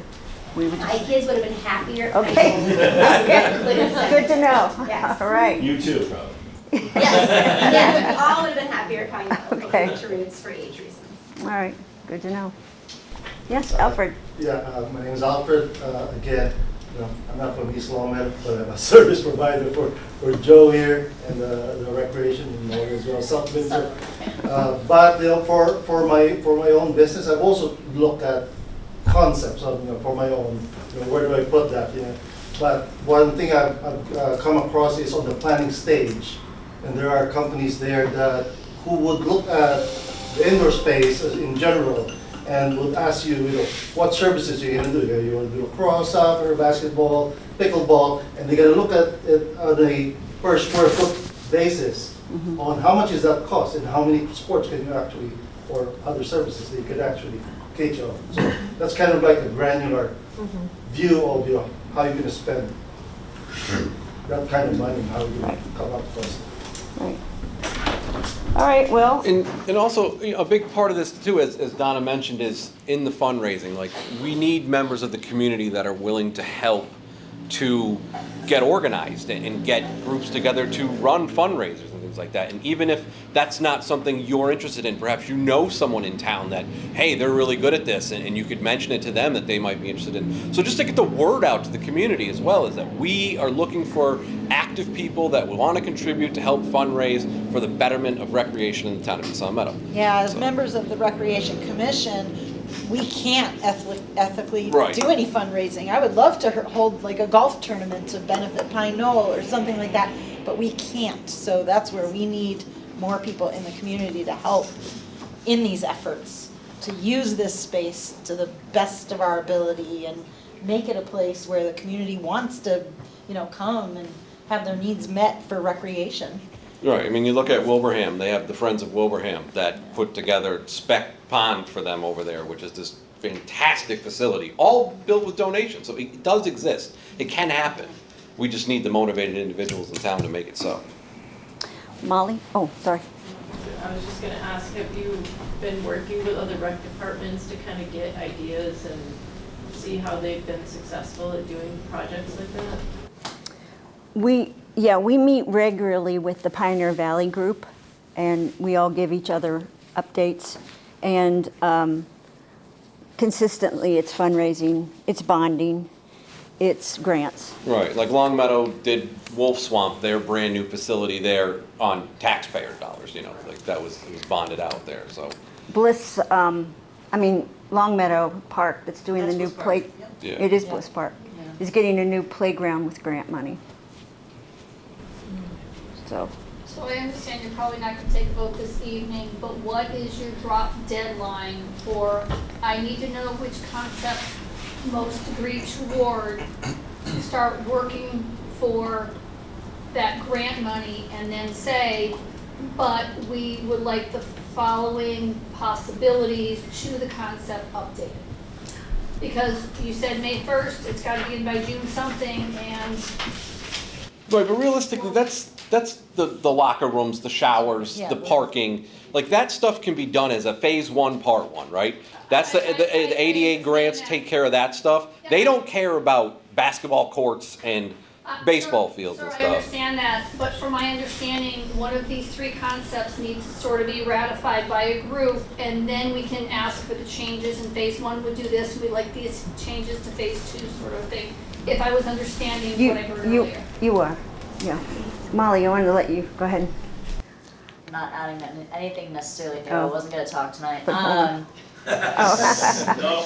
We were My just, kids would have been happier. if I okay. told them. Okay. Good to know. Yes. All right. You too, probably. Yes, yeah, we all would have been happier if I know. Okay. Going to Roots for age reasons. All right. Good to know. Yes, Alfred. Yeah, my name is Alfred. Again, I'm not from East Long Meadow, but I'm a service provider for Joe here and the recreation and all as well, South Windsor. But for my own business, I've also looked at concepts of, for my own, where do I put that? But one thing I've come across is on the planning stage, and there are companies there who would look at the indoor space in general and would ask you, what services you're going to do. You want to do cross, soccer, basketball, pickleball, and they're going to look at it on a per square foot basis on how much is that cost and how many sports can you actually, or other services that you could actually cater on. So that's kind of like a granular view of how you're going to spend that kind of money, how you come up with it. Right. All right, well. And also, a big part of this too, as Donna mentioned, is in the fundraising. Like, we need members of the community that are willing to help to get organized and get groups together to run fundraisers and things like that. And even if that's not something you're interested in, perhaps you know someone in town that, hey, they're really good at this, and you could mention it to them that they might be interested in. So just to get the word out to the community as well, is that we are looking for active people that will want to contribute to help fundraise for the betterment of recreation in the town of East Long Meadow. Yeah, as members of the Recreation Commission, we can't ethically Right. do any fundraising. I would love to hold like a golf tournament to benefit Pine Knoll or something like that, but we can't. So that's where we need more people in the community to help in these efforts, to use this space to the best of our ability and make it a place where the community wants to, come and have their needs met for recreation. Right, I mean, you look at Wilbraham, they have the Friends of Wilbraham that put together Spec Pond for them over there, which is this fantastic facility, all built with donations, so it does exist. It can happen. We just need the motivated individuals in town to make it so. Molly? Oh, sorry. I was just gonna ask, have you been working with other rec departments to kind of get ideas and see how they've been successful at doing projects like that? We meet regularly with the Pioneer Valley group, and we all give each other updates. And consistently, it's fundraising, it's bonding, it's grants. Right, like Long Meadow did Wolf Swamp, their brand new facility there on taxpayer dollars, like it was bonded out there, so. Bliss, Long Meadow Park that's doing the new play. Yeah. It is Bliss Park. Is getting a new playground with grant money. So I understand you're probably not gonna take a vote this evening, but what is your drop deadline for, I need to know which concept most agree toward, start working for that grant money, and then say, but we would like the following possibilities to the concept updated. Because you said May 1st, it's gotta be in by June something, and Right, but realistically, that's the locker rooms, the showers, Yeah, the well- parking. Like, that stuff can be done as a phase 1, part 1, right? That's the ADA grants take care of that stuff. They don't care about basketball courts and baseball fields and I stuff. understand that, but from my understanding, one of these three concepts needs to sort of be ratified by a group, and then we can ask for the changes, and phase 1 would do this, we'd like these changes to phase 2 sort of thing, if I was understanding what I heard earlier. You are, yeah. Molly, I wanted to let you, go ahead. Not adding anything necessarily new. Oh. I wasn't going to talk tonight. Oh. No,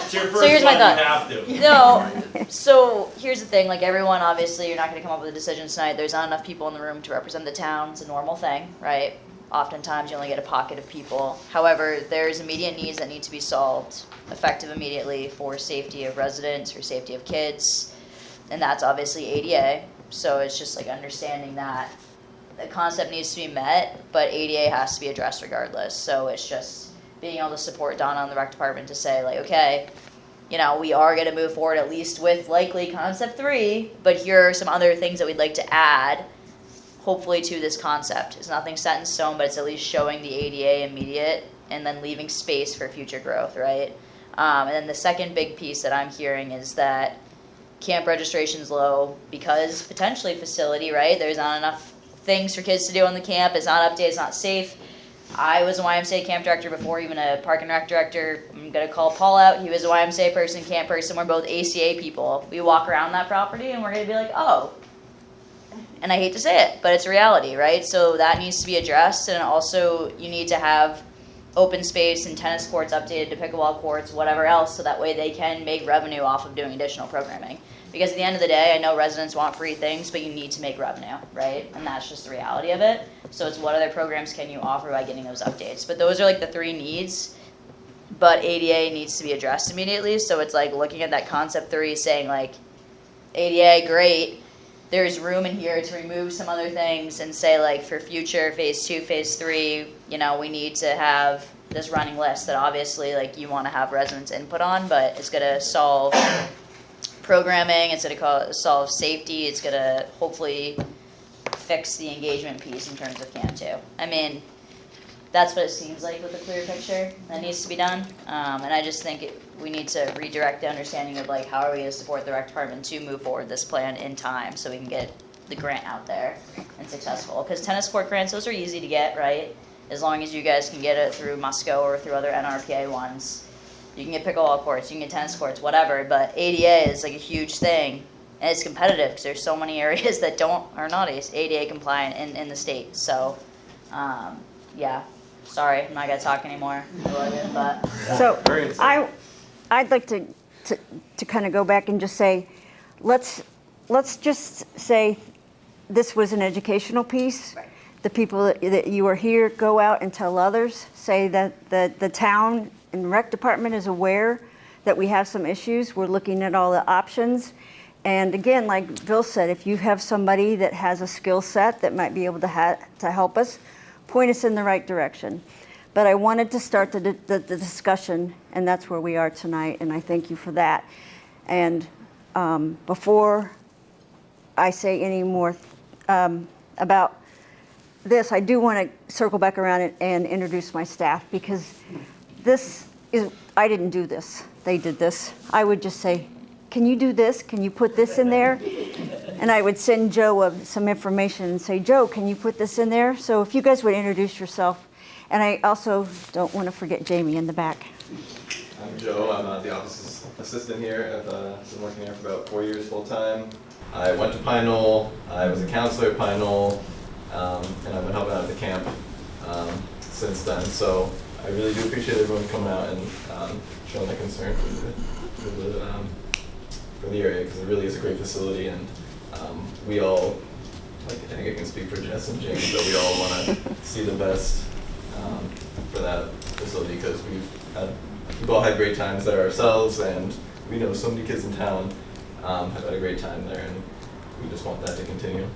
it's your first So here's my one, thought. you have to. No, so here's the thing, like everyone, obviously, you're not gonna come up with a decision tonight, there's not enough people in the room to represent the town, it's a normal thing, right? Oftentimes, you only get a pocket of people. However, there's immediate needs that need to be solved, effective immediately for safety of residents, for safety of kids, and that's obviously ADA, so it's just like understanding that the concept needs to be met, but ADA has to be addressed regardless, so it's just being able to support Donna on the rec department to say like, okay, you know, we are going to move forward at least with likely concept 3, but here are some other things that we'd like to add, hopefully, to this concept. It's nothing set in stone, but it's at least showing the ADA immediate and then leaving space for future growth, right? And then the second big piece that I'm hearing is that camp registration's low because potentially facility, right? There's not enough things for kids to do on the camp. It's not updated, it's not safe. I was a YMCA camp director before, even a park and rec director. I'm gonna call Paul out. He was a YMCA person, camp person. We're both ACA people. We walk around that property and we're gonna be like, oh. And I hate to say it, but it's a reality, right? So that needs to be addressed, and also you need to have open space and tennis courts updated to pickleball courts, whatever else, so that way they can make revenue off of doing additional programming. Because at the end of the day, I know residents want free things, but you need to make revenue, right? And that's just the reality of it. So it's what other programs can you offer by getting those updates. But those are like the 3 needs, but ADA needs to be addressed immediately. So it's like looking at that concept 3, saying like, ADA, great. There's room in here to remove some other things and say like for future phase 2, phase 3, you know, we need to have this running list that obviously like you want to have residents input on, but it's going to solve programming, it's going to solve safety, it's going to hopefully fix the engagement piece in terms of Camp 2. I mean, that's what it seems like with the clear picture that needs to be done. And I just think we need to redirect the understanding of like how are we going to support the rec department to move forward this plan in time so we can get the grant out there and successful. Because tennis court grants, those are easy to get, right? As long as you guys can get it through Musco or through other NRPA ones. You can get pickleball courts, you can get tennis courts, whatever, but ADA is like a huge thing, and it's competitive because there's so many areas that are not ADA compliant in the state. So, yeah, sorry, I'm not gonna talk anymore. I love it, but So I'd like to kind of go back and just say, let's just say this was an educational piece. Right. The people that you are here, go out and tell others. Say that the town and rec department is aware that we have some issues. We're looking at all the options. And again, like Bill said, if you have somebody that has a skill set that might be able to help us, point us in the right direction. But I wanted to start the discussion, and that's where we are tonight, and I thank you for that. And before I say any more about this, I do want to circle back around and introduce my staff, because I didn't do this. They did this. I would just say, can you do this? Can you put this in there? And I would send Joe some information and say, Joe, can you put this in there? So if you guys would introduce yourself. And I also don't want to forget Jamie in the back. I'm Joe. I'm the office assistant here. I've been working here for about 4 years full time. I went to Pine Knoll. I was a counselor at Pine Knoll, and I've been helping out at the camp since then. So I really do appreciate everyone coming out and showing their concern for the area, because it really is a great facility, and we all, like, I think I can speak for Jess and James, but we all want to see the best for that facility, because we've all had great times there ourselves, and we know so many kids in town have had a great time there, and we just want that to continue.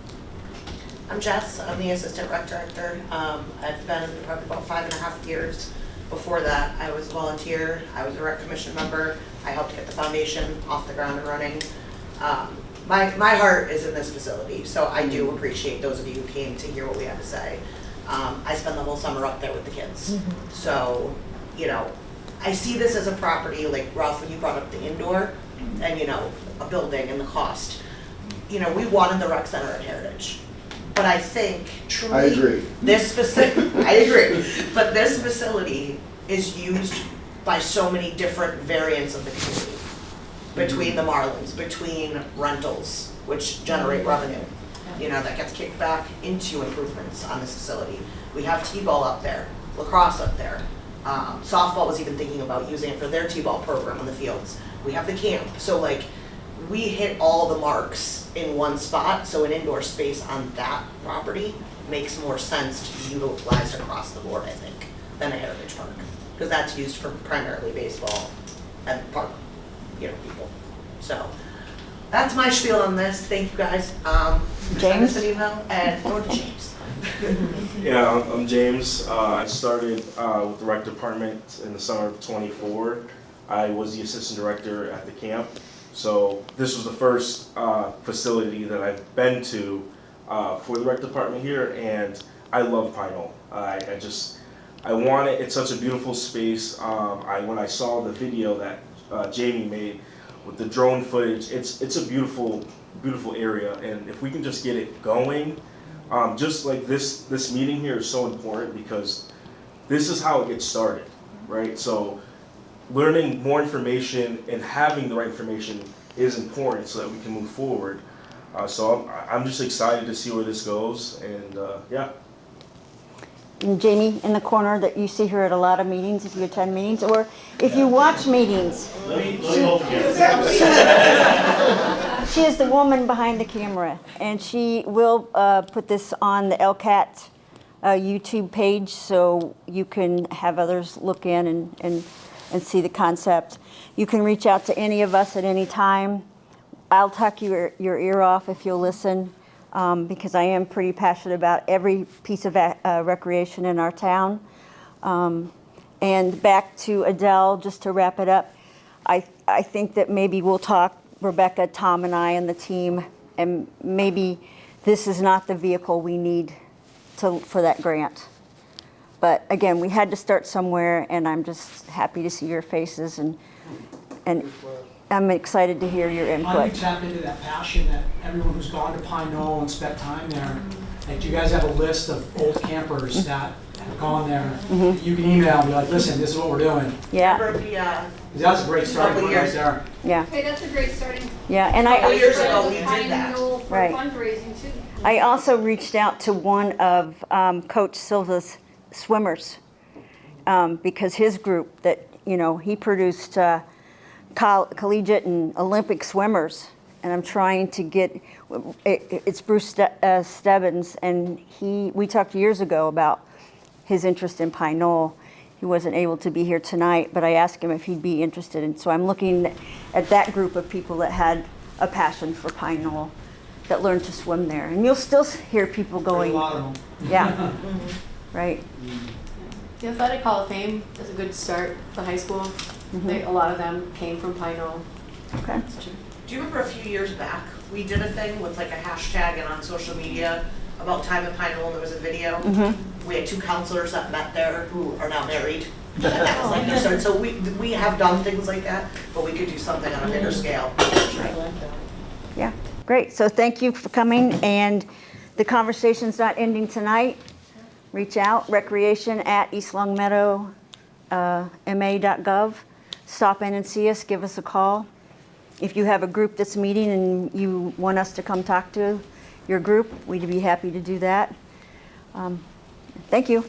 I'm Jess. I'm the assistant rec director. I've been in the department about 5.5 years. Before that, I was a volunteer. I was a rec commission member. I helped get the foundation off the ground and running. My heart is in this facility, so I do appreciate those of you who came to hear what we had to say. I spend the whole summer up there with the kids. Mm-hmm. So, you know, I see this as a property, like Ralph, when you brought up the indoor and, you know, a building and the cost. You know, we wanted the rec center at Heritage. But I think truly, I agree. I agree. But this facility is used by so many different variants of the community. Between the Marlins, between rentals, which generate revenue, you know, that gets kicked back into improvements on this facility. We have T-ball up there, lacrosse up there. Softball was even thinking about using it for their T-ball program on the fields. We have the camp. So like, we hit all the marks in one spot, so an indoor space on that property makes more sense to be utilized across the board, I think, than a Heritage Park. Because that's used for primarily baseball and park, you know, people. So that's my spiel on this. Thank you guys. Send us an email and go to James. Yeah, I'm James. I started with the rec department in the summer of '24. I was the assistant director at the camp. So this was the first facility that I've been to for the rec department here, and I love Pine Knoll. I want it. It's such a beautiful space. When I saw the video that Jamie made with the drone footage, it's a beautiful area, and if we can just get it going, just like this meeting here is so important because this is how it gets started, right? So learning more information and having the right information is important so that we can move forward. So I'm just excited to see where this goes, and yeah. And Jamie in the corner that you see her at a lot of meetings, if you attend meetings, or if you watch meetings. She is the woman behind the camera, and she will put this on the LCAT YouTube page so you can have others look in and see the concept. You can reach out to any of us at any time. I'll tuck your ear off if you'll listen. Because I am pretty passionate about every piece of recreation in our town. And back to Adele, just to wrap it up, I think that maybe we'll talk, Rebecca, Tom, and I, and the team, and maybe this is not the vehicle we need for that grant. But again, we had to start somewhere, and I'm just happy to see your faces, and I'm excited to hear your Why don't input. we tap into that passion that everyone who's gone to Pine Knoll and spent time there, like, do you guys have a list of old campers that have gone there? You can email and be like, listen, this is what we're doing. Yeah. That's a great starting point right there. Yeah. Okay, that's a great starting. Yeah, and A couple years ago, we did that. For Right. fundraising too. I also reached out to one of Coach Silva's swimmers because his group that, he produced collegiate and Olympic swimmers, and I'm trying to get, it's Bruce Stebbins, and we talked years ago about his interest in Pine Knoll. He wasn't able to be here tonight, but I asked him if he'd be interested, and so I'm looking at that group of people that had a passion for Pine Knoll, that learned to swim there, and you'll still hear people going, A lot of them. yeah, right. The Athletic Hall of Fame is a good start for high school. A lot of them came from Pine Knoll. Okay. Do you remember a few years back, we did a thing with like a hashtag and on social media about time at Pine Knoll, and there was a video. We had 2 counselors that met there who are now married. And that was like their start. So we have done things like that, but we could do something on a bigger scale. Yeah, great. So thank you for coming, and the conversation's not ending tonight. Reach out, recreation@eastlongmeadow.ma.gov. Stop in and see us, give us a call. If you have a group that's meeting and you want us to come talk to your group, we'd be happy to do that. Thank you.